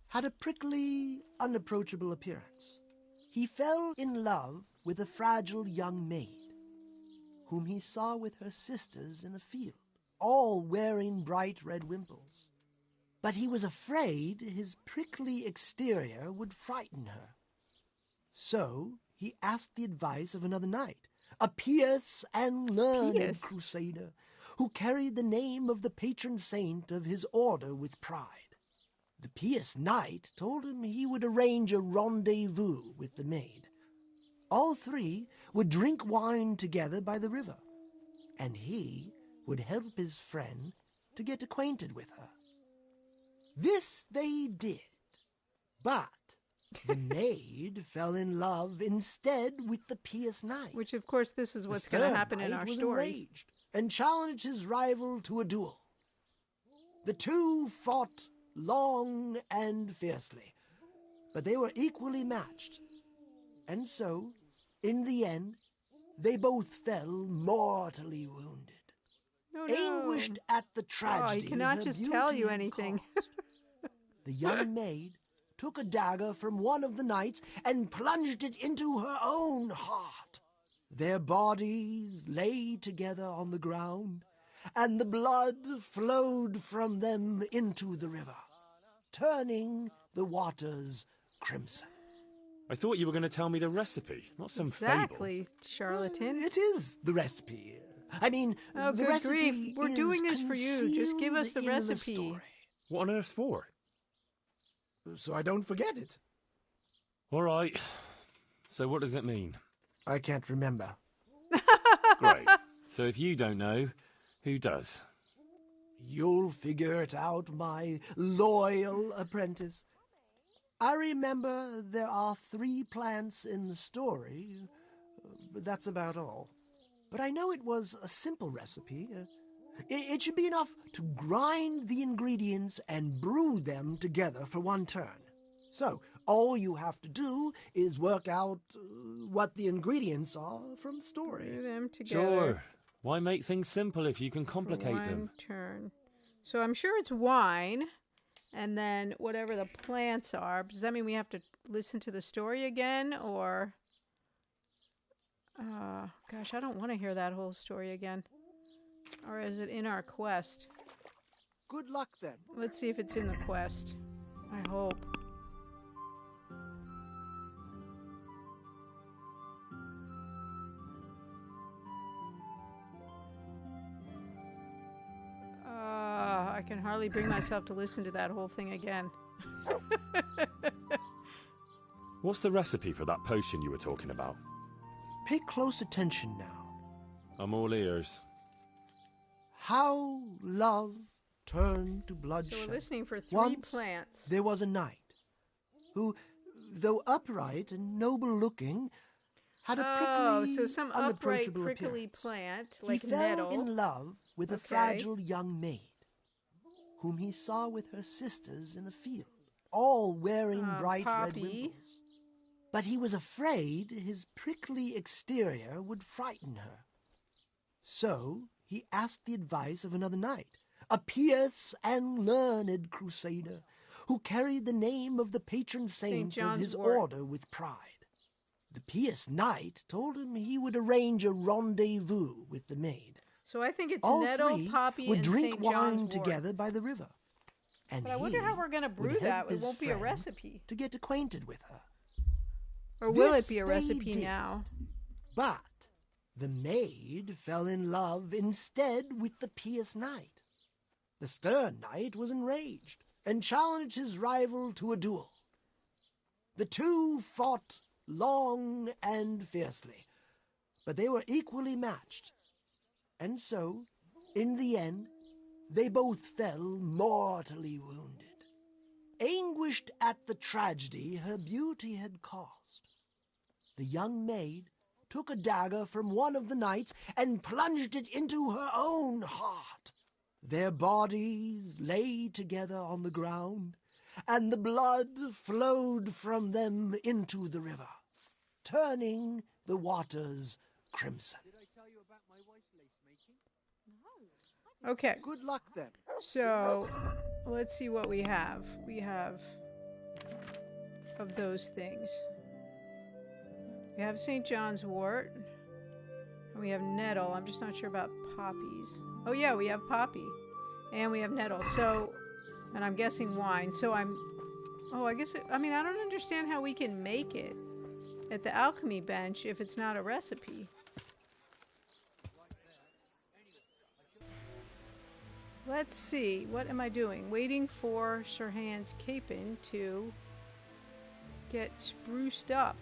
had a prickly, unapproachable appearance. He fell in love with a fragile young maid, whom he saw with her sisters in a field, all wearing bright red wimples. But he was afraid his prickly exterior would frighten her. So he asked the advice of another knight, a pious and learned Pious? crusader, who carried the name of the patron saint of his order with pride. The pious knight told him he would arrange a rendezvous with the maid. All three would drink wine together by the river, and he would help his friend to get acquainted with her. This they did, but the maid fell in love instead with the pious knight. Which, of course, this is The what's going to stern happen in knight our was story. enraged and challenged his rival to a duel. The two fought long and fiercely, but they were equally matched. And so, in the end, they both fell mortally wounded. Oh, no. Anguished at the tragedy, he cannot her just tell beauty you had anything. caused, the young maid took a dagger from one of the knights and plunged it into her own heart. Their bodies lay together on the ground, and the blood flowed from them into the river, turning the waters crimson. I thought you were going to tell me the recipe, not some Exactly, charlatan. It is the recipe. I mean, Oh, the good recipe grief. We're is doing this for you. Just give us the concealed in recipe. story, What on earth for? so I don't forget it. All right. So what does it mean? I can't remember. Great. So if you don't know, who does? You'll figure it out, my loyal apprentice. I remember there are 3 plants in the story, but that's about all. But I know it was a simple recipe. It should be enough to grind the ingredients and brew them together for one turn. So, all you have to do is work out what the ingredients are from the story. Do them together. Sure. Why make things simple if you can complicate One them? turn. So I'm sure it's wine, and then whatever the plants are. Does that mean we have to listen to the story again, or... gosh, I don't want to hear that whole story again. Or is it in our quest? Good luck, then. Let's see if it's in the quest. I hope. I can hardly bring myself to listen to that whole thing again. What's the recipe for that potion you were talking about? Pay close attention now. I'm all ears. How love turned to bloodshed. So we're listening for 3 Once plants. There was a knight who, though upright and noble-looking, had a prickly, so some upright, unapproachable prickly appearance. plant, like he fell nettle. in love with a Okay. fragile young maid, whom he saw with her sisters in a field, all wearing bright red Poppy. wimples. But he was afraid his prickly exterior would frighten her. So he asked the advice of another knight, a pious and learned crusader, who carried the name of the patron saint of John's his wort. order with pride. The pious knight told him he would arrange a rendezvous with the maid. So I think it's All nettle, 3 poppy, would and drink St. wine John's wort. together by the river. And But I wonder how we're going to would brew help that. It his won't be a friend recipe. to get acquainted with her. Or will This it be a they recipe did. now? But the maid fell in love instead with the pious knight. The stern knight was enraged and challenged his rival to a duel. The 2 fought long and fiercely, but they were equally matched. And so, in the end, they both fell mortally wounded, anguished at the tragedy her beauty had caused. The young maid took a dagger from one of the knights and plunged it into her own heart. Their bodies lay together on the ground, and the blood flowed from them into the river, turning the waters crimson. Okay, Good luck, then. so let's see what we have. We have of those things. We have St. John's wort, and we have nettle. I'm just not sure about poppies. Oh yeah, we have poppy, and we have nettle. So, and I'm guessing wine. So I guess, I don't understand how we can make it at the alchemy bench if it's not a recipe. Let's see, what am I doing? Waiting for Sir Hans Capon to get spruced up.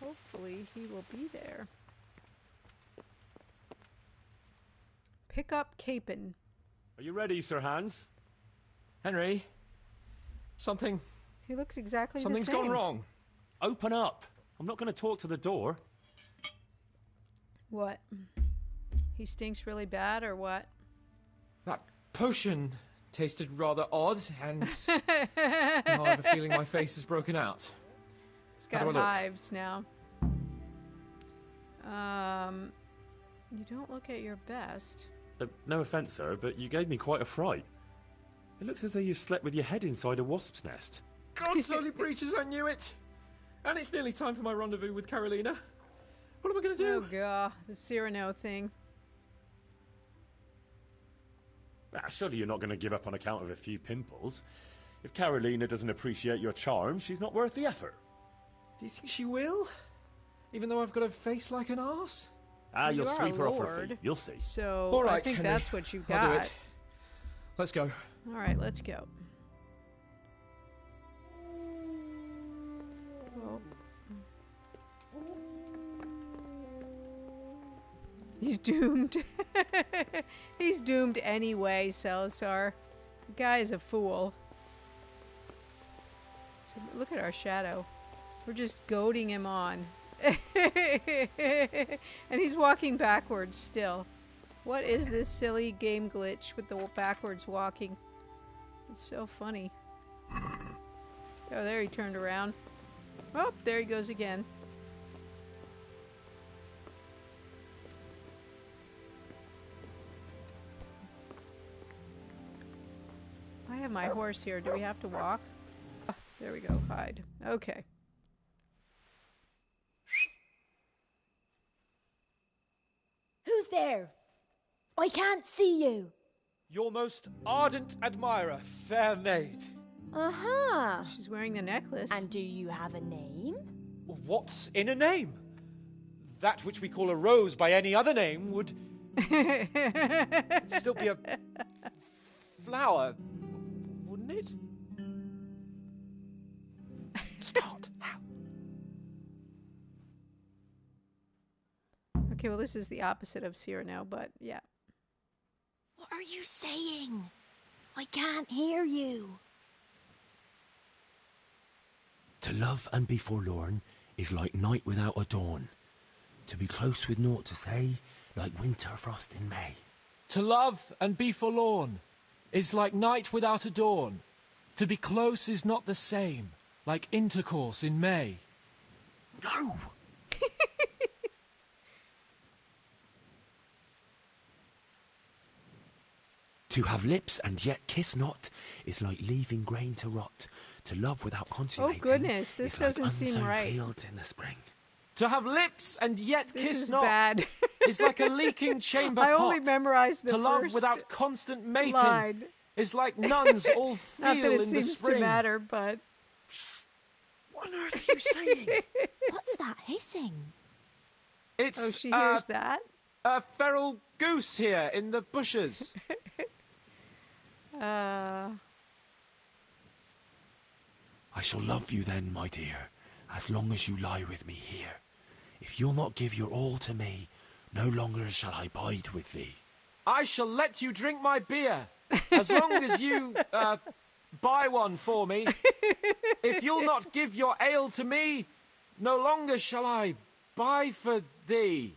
Hopefully he will be there. Pick up Capon. Are you ready, Sir Hans? Henry, something's He looks exactly the same. gone wrong. Open up. I'm not going to talk to the door. What? He stinks really bad or what? That potion tasted rather odd, and now I have a feeling my face is broken out. He's How got do I look? hives now. You don't look at your best. No offence, sir, but you gave me quite a fright. It looks as though you've slept with your head inside a wasp's nest. God's holy breeches, I knew it! And it's nearly time for my rendezvous with Carolina. What am I going to do? Oh, God. The Cyrano thing. Surely you're not going to give up on account of a few pimples. If Carolina doesn't appreciate your charm, she's not worth the effort. Do you think she will? Even though I've got a face like an arse? You'll are sweep a her off her lord. feet. You'll see. So All right, I think Henry. that's what you got. I'll do it. Let's go. All right, let's go. Well, he's doomed. He's doomed anyway, Salazar. The guy is a fool. So look at our shadow. We're just goading him on. And he's walking backwards still. What is this silly game glitch with the backwards walking? It's so funny. Oh, there he turned around. Oh, there he goes again. I have my horse here. Do we have to walk? Oh, there we go. Hide. Okay. Who's there? I can't see you. Your most ardent admirer, fair maid. Uh-huh. She's wearing the necklace. And do you have a name? What's in a name? That which we call a rose by any other name would still be a flower, wouldn't it? Start. Okay, well, this is the opposite of Cyrano, but yeah. What are you saying? I can't hear you. To love and be forlorn is like night without a dawn. To be close with naught to say, like winter frost in May. To love and be forlorn is like night without a dawn. To be close is not the same, like intercourse in May. No! To have lips and yet kiss not is like leaving grain to rot. To love without consummating goodness, this is doesn't like seem unsown right. fields in the spring. To have lips and yet This kiss is not bad. is like a leaking chamber I pot. only memorized the To love first without constant mating line. is like nuns all Not that feel it in the seems spring. to matter, but... What on earth are you saying? What's that hissing? It's Oh, she hears that? a feral goose here in the bushes. I shall love you then, my dear, as long as you lie with me here. If you'll not give your all to me, no longer shall I bide with thee. I shall let you drink my beer, as long as you, buy one for me. If you'll not give your ale to me, no longer shall I buy for thee.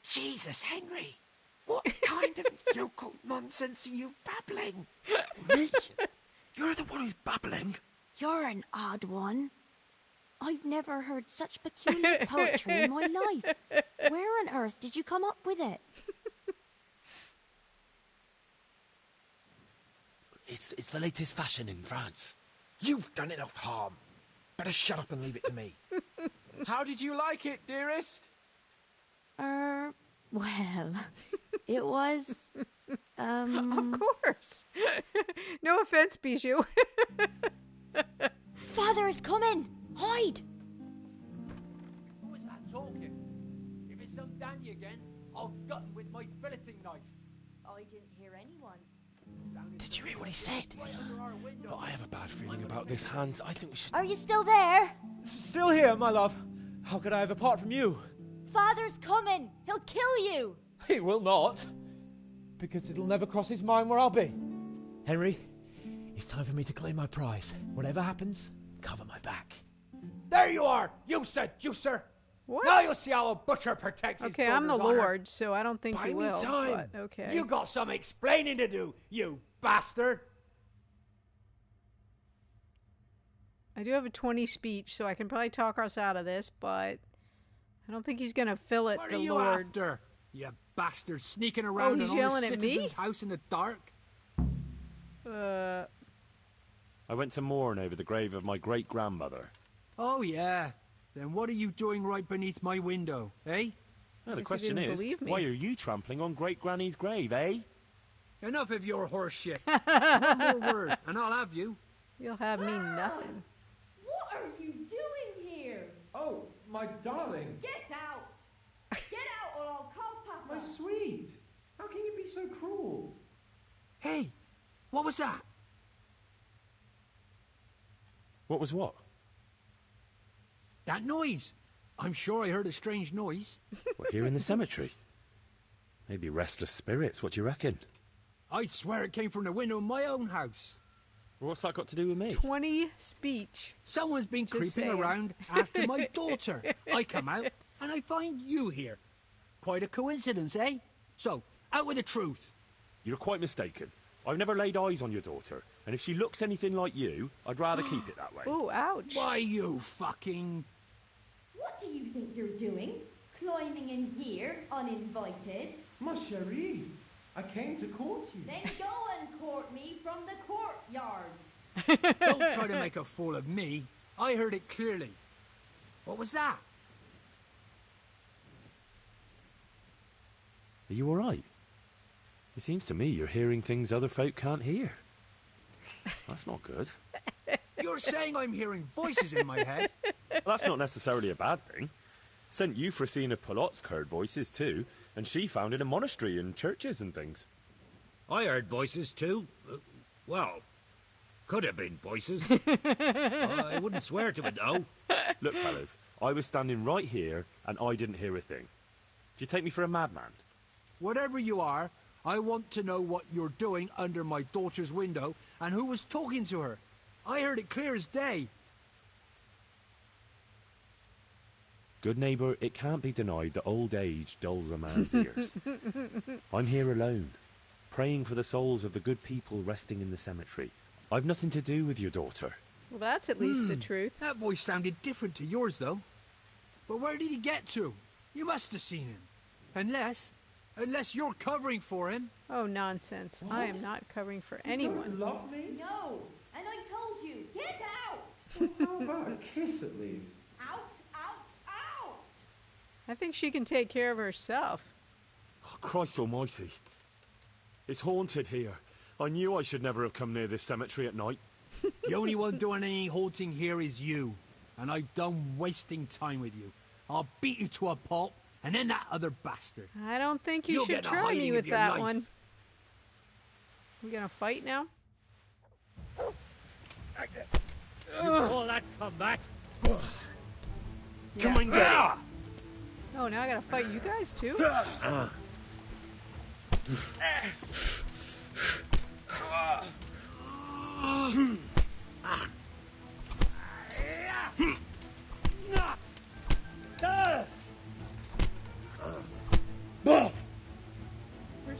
Jesus, Henry! What kind of yokel nonsense are you babbling? Me? You're the one who's babbling. You're an odd one. I've never heard such peculiar poetry in my life. Where on earth did you come up with it? It's the latest fashion in France. You've done enough harm. Better shut up and leave it to me. How did you like it, dearest? Well, it was, Of course. No offense, Bijou. Father is coming! Hide! Who was that talking? If it's some Danny again, I'll gut him with my filleting knife. I didn't hear anyone. Did you hear what he said? But I have a bad feeling about this, Hans. I think we should... Are you still there? Still here, my love. How could I have apart from you? Father's coming! He'll kill you! He will not. Because it'll never cross his mind where I'll be. Henry, it's time for me to claim my prize. Whatever happens, cover my back. There you are, you seducer! What? Now you'll see how a butcher protects his Okay, I'm the daughter's honor. Lord, so I don't think Buy you me will. time. But okay. You got some explaining to do, you bastard. I do have a 20 speech, so I can probably talk us out of this, but I don't think he's going to fill it, What the are you Lord. after? You bastard sneaking around he's in yelling all the at me? citizens' house in the dark? I went to mourn over the grave of my great-grandmother. Oh, yeah. Then what are you doing right beneath my window, eh? No, the Guess he question didn't is, believe me. why are you trampling on Great Granny's grave, eh? Enough of your horse shit. One more word, and I'll have you. You'll have me nothing. What are you doing here? Oh, my darling. Get out! Get out or I'll call Papa. My sweet. How can you be so cruel? Hey, what was that? What was what? That noise. I'm sure I heard a strange noise. We're here in the cemetery. Maybe restless spirits, what do you reckon? I'd swear it came from the window of my own house. Well, what's that got to do with me? 20 speech. Someone's been Just creeping saying. around after my daughter. I come out, and I find you here. Quite a coincidence, eh? So, out with the truth. You're quite mistaken. I've never laid eyes on your daughter, and if she looks anything like you, I'd rather keep it that way. Ooh, ouch. Why, you fucking... What do you think you're doing? Climbing in here, uninvited? Ma chérie, I came to court you. Then go and court me from the courtyard. Don't try to make a fool of me. I heard it clearly. What was that? Are you all right? It seems to me you're hearing things other folk can't hear. That's not good. You're saying I'm hearing voices in my head? Well, that's not necessarily a bad thing. St. Euphrosyne of Polotsk heard voices too, and she founded a monastery and churches and things. I heard voices too. Well, could have been voices. I wouldn't swear to it though. Look, fellas, I was standing right here and I didn't hear a thing. Do you take me for a madman? Whatever you are, I want to know what you're doing under my daughter's window and who was talking to her. I heard it clear as day. Good neighbour, it can't be denied that old age dulls a man's ears. I'm here alone, praying for the souls of the good people resting in the cemetery. I've nothing to do with your daughter. Well, that's at least the truth. That voice sounded different to yours, though. But where did he get to? You must have seen him. Unless you're covering for him. Oh, nonsense. I am not covering for anyone. Love me? No, and I told you, get out! How about a kiss at least? Out, out, out! I think she can take care of herself. Oh, Christ almighty. It's haunted here. I knew I should never have come near this cemetery at night. The only one doing any haunting here is you. And I'm done wasting time with you. I'll beat you to a pulp, and then that other bastard. I don't think you You'll should get the try hiding me of with your that life. one. We gonna fight now? You call that combat? Come and get it. Oh, now I gotta fight you guys too? Where's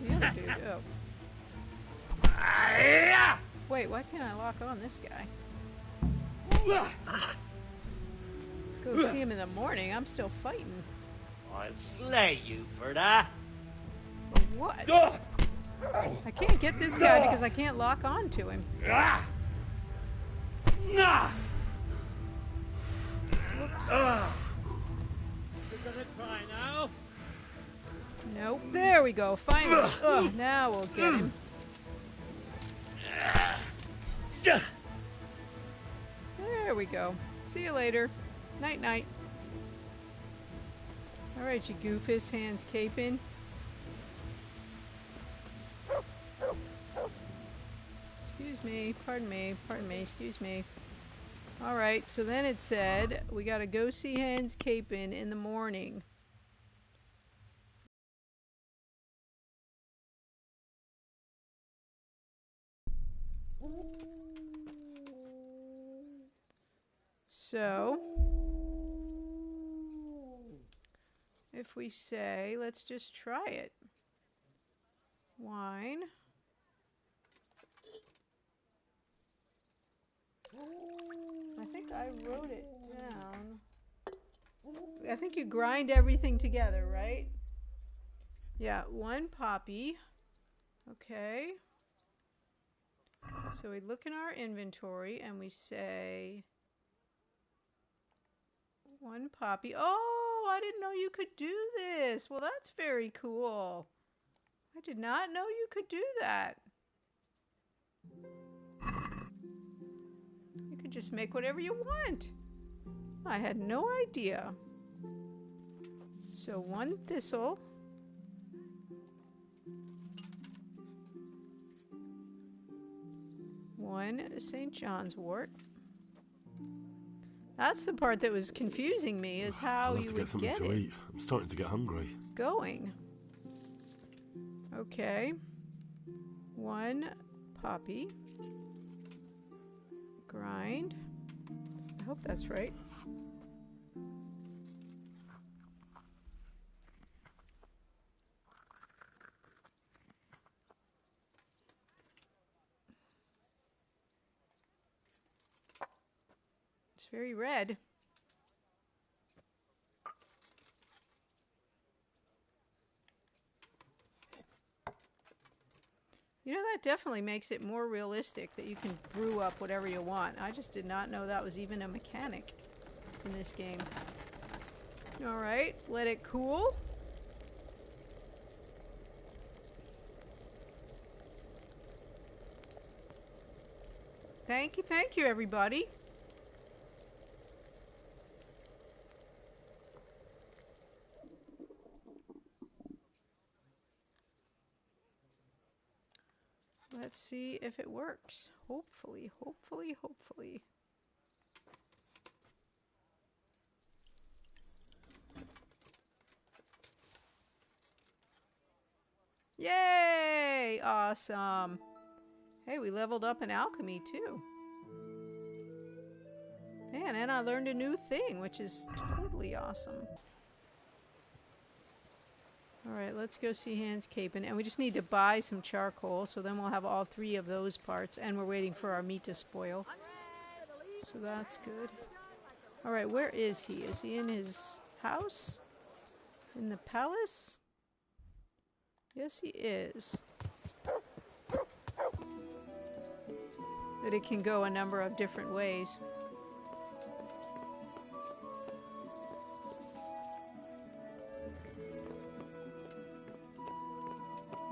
the other dude? Oh. Wait, why can't I lock on this guy? Go see him in the morning. I'm still fighting. I'll slay you for that. For what? I can't get this guy because I can't lock on to him. Whoops. You're gonna cry now? Nope. There we go. Finally. Oh, now we'll get him. There we go. See you later. Night night. Alright, you goofus, hands caping. Excuse me, pardon me, excuse me. Alright, so then it said we gotta go see Hands Capin in the morning. So, if we say, let's just try it. Wine. I think I wrote it down. I think you grind everything together, right? Yeah, 1 poppy. Okay. So we look in our inventory and we say 1 poppy. Oh, I didn't know you could do this. Well, that's very cool. I did not know you could do that. You could just make whatever you want. I had no idea. So 1 thistle. One St. John's wort. That's the part that was confusing me, is how I'll have you to would get something get to it eat. I'm starting to get hungry. going. Okay. 1 poppy. Grind. I hope that's right. It's very red. You know, that definitely makes it more realistic that you can brew up whatever you want. I just did not know that was even a mechanic in this game. Alright, let it cool. Thank you, everybody. Let's see if it works. Hopefully, hopefully, hopefully. Yay! Awesome. Hey, we leveled up in alchemy too. Man, and I learned a new thing, which is totally awesome. Alright, let's go see Hans Capen. And we just need to buy some charcoal, so then we'll have all 3 of those parts. And we're waiting for our meat to spoil. So that's good. Alright, where is he? Is he in his house? In the palace? Yes, he is. That it can go a number of different ways.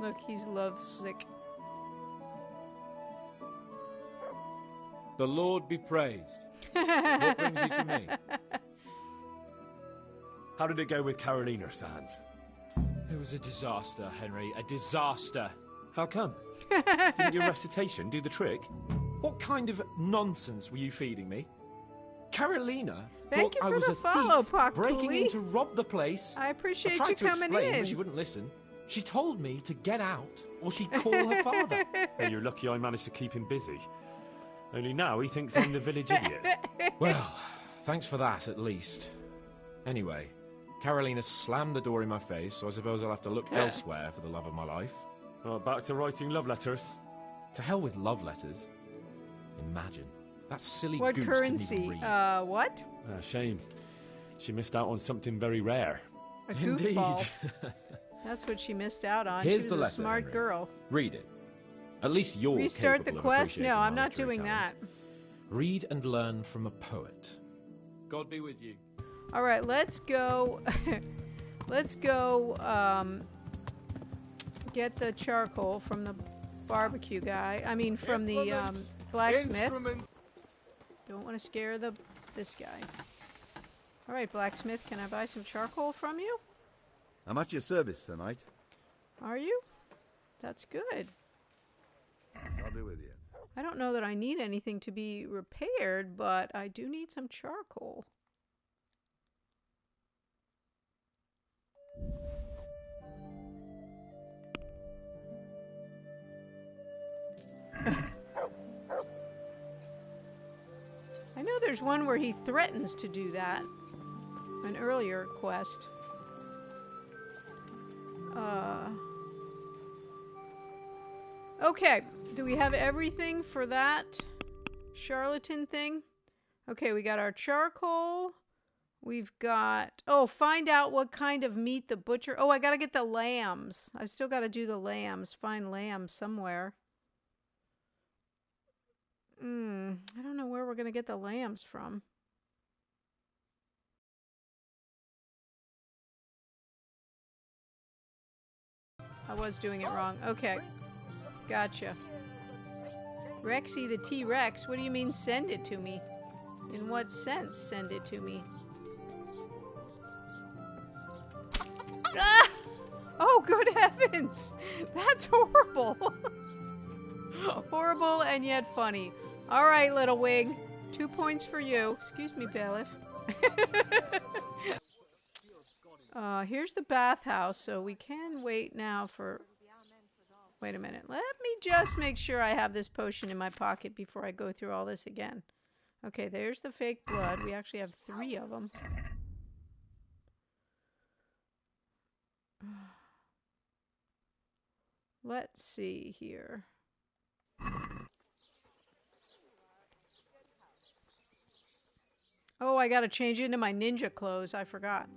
Look, he's lovesick. The Lord be praised. What brings you to me? How did it go with Carolina, Sans? It was a disaster, Henry. A disaster. How come? Didn't your recitation do the trick? What kind of nonsense were you feeding me? Carolina Thank thought you I for was the a follow, thief Puck breaking Cooley. in to rob the place. I appreciate I tried you to coming explain, in. but she wouldn't listen. She told me to get out, or she'd call her father. Hey, you're lucky I managed to keep him busy. Only now he thinks I'm the village idiot. Well, thanks for that, at least. Anyway, Carolina slammed the door in my face, so I suppose I'll have to look elsewhere for the love of my life. Oh, back to writing love letters. To hell with love letters. Imagine. That silly What goose currency? couldn't even read. What? Shame. She missed out on something very rare. A Indeed. goofball. That's what she missed out on. Here's she was the a letter, smart Henry. girl. Read it. At least you're Restart the capable of quest? appreciating No, my I'm not literary doing talent. that. Read and learn from a poet. God be with you. All right, let's go. Let's go get the charcoal from the barbecue guy. I mean, from the blacksmith. Don't want to scare this guy. All right, blacksmith, can I buy some charcoal from you? I'm at your service tonight. Are you? That's good. I'll be with you. I don't know that I need anything to be repaired, but I do need some charcoal. I know there's one where he threatens to do that. An earlier quest. Okay, do we have everything for that charlatan thing? Okay, we got our charcoal. We've got... Oh, find out what kind of meat the butcher... Oh, I gotta get the lambs. I've still got to do the lambs. Find lambs somewhere. I don't know where we're gonna get the lambs from. was doing it wrong. Okay. Gotcha. Rexy the T-Rex, what do you mean send it to me? In what sense send it to me? Ah! Oh, good heavens! That's horrible! Horrible and yet funny. Alright, little wig. 2 points for you. Excuse me, bailiff. Here's the bathhouse, so we can wait now for... Wait a minute. Let me just make sure I have this potion in my pocket before I go through all this again. Okay, there's the fake blood. We actually have 3 of them. Let's see here. Oh, I gotta change into my ninja clothes. I forgot.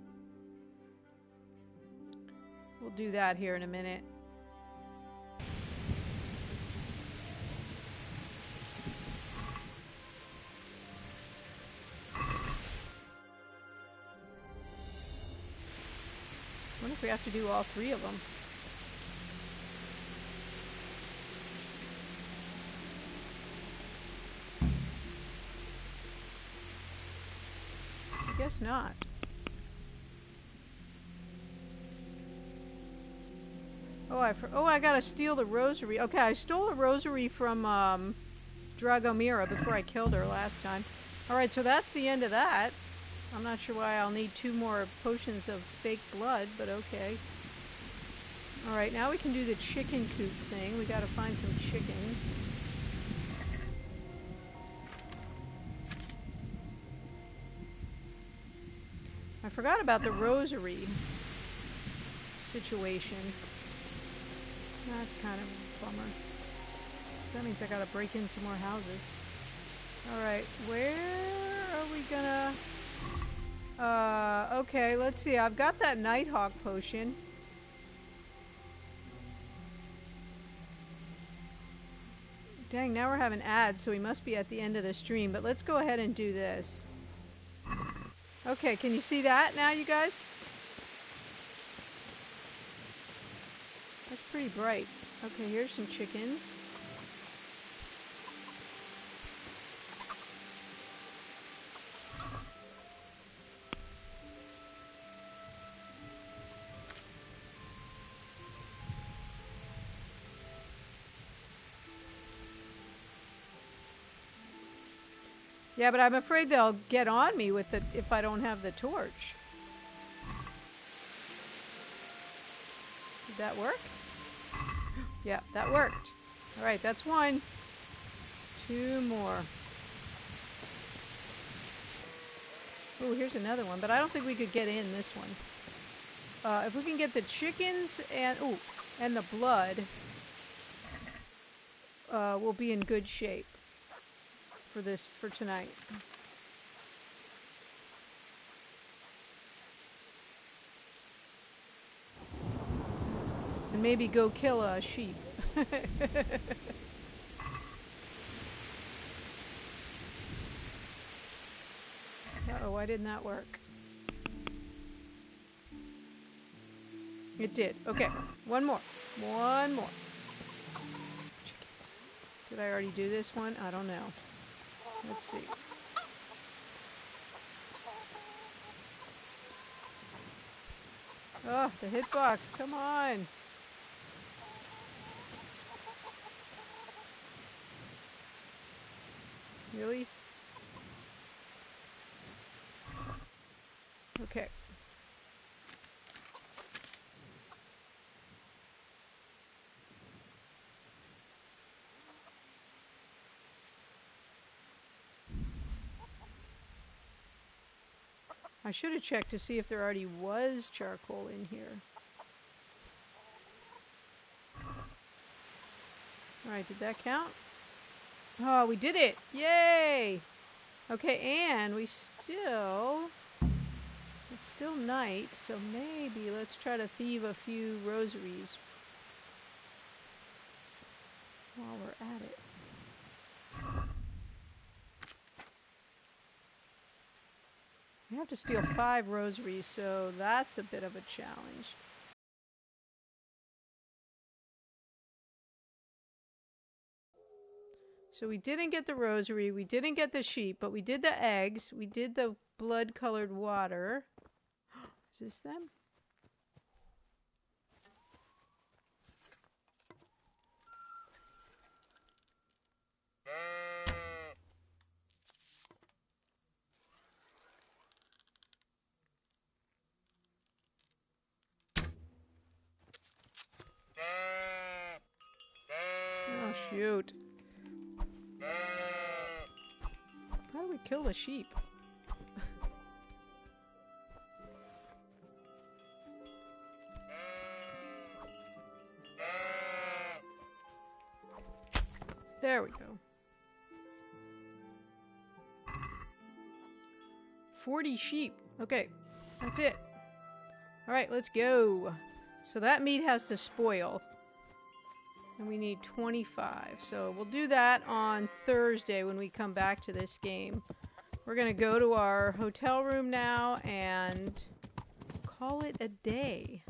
We'll do that here in a minute. I wonder if we have to do all 3 of them. I guess not. Oh, I gotta steal the rosary. Okay, I stole the rosary from Dragomira before I killed her last time. Alright, so that's the end of that. I'm not sure why I'll need 2 more potions of fake blood, but okay. Alright, now we can do the chicken coop thing. We gotta find some chickens. I forgot about the rosary situation. That's kind of a bummer. So that means I gotta break in some more houses. Alright, where are we gonna... okay, let's see. I've got that Nighthawk potion. Dang, now we're having ads, so we must be at the end of the stream. But let's go ahead and do this. Okay, can you see that now, you guys? That's pretty bright. Okay, here's some chickens. Yeah, but I'm afraid they'll get on me with it if I don't have the torch. Did that work? Yeah, that worked. All right, that's 1. 2 more. Oh, here's another one, but I don't think we could get in this one. If we can get the chickens and the blood, we'll be in good shape for tonight. And maybe go kill a sheep. Uh-oh, why didn't that work? It did. Okay, 1 more. 1 more. Chickens. Did I already do this one? I don't know. Let's see. Oh, the hitbox. Come on. Really? Okay. I should have checked to see if there already was charcoal in here. Alright, did that count? Oh, we did it! Yay! Okay, and it's still night, so maybe let's try to thieve a few rosaries while we're at it. We have to steal 5 rosaries, so that's a bit of a challenge. So we didn't get the rosary, we didn't get the sheep, but we did the eggs, we did the blood-colored water. Is this them? Oh, shoot. How do we kill the sheep? There we go. 40 sheep. Okay, that's it. Alright, let's go. So that meat has to spoil. And we need 25. So we'll do that on Thursday when we come back to this game. We're going to go to our hotel room now and call it a day.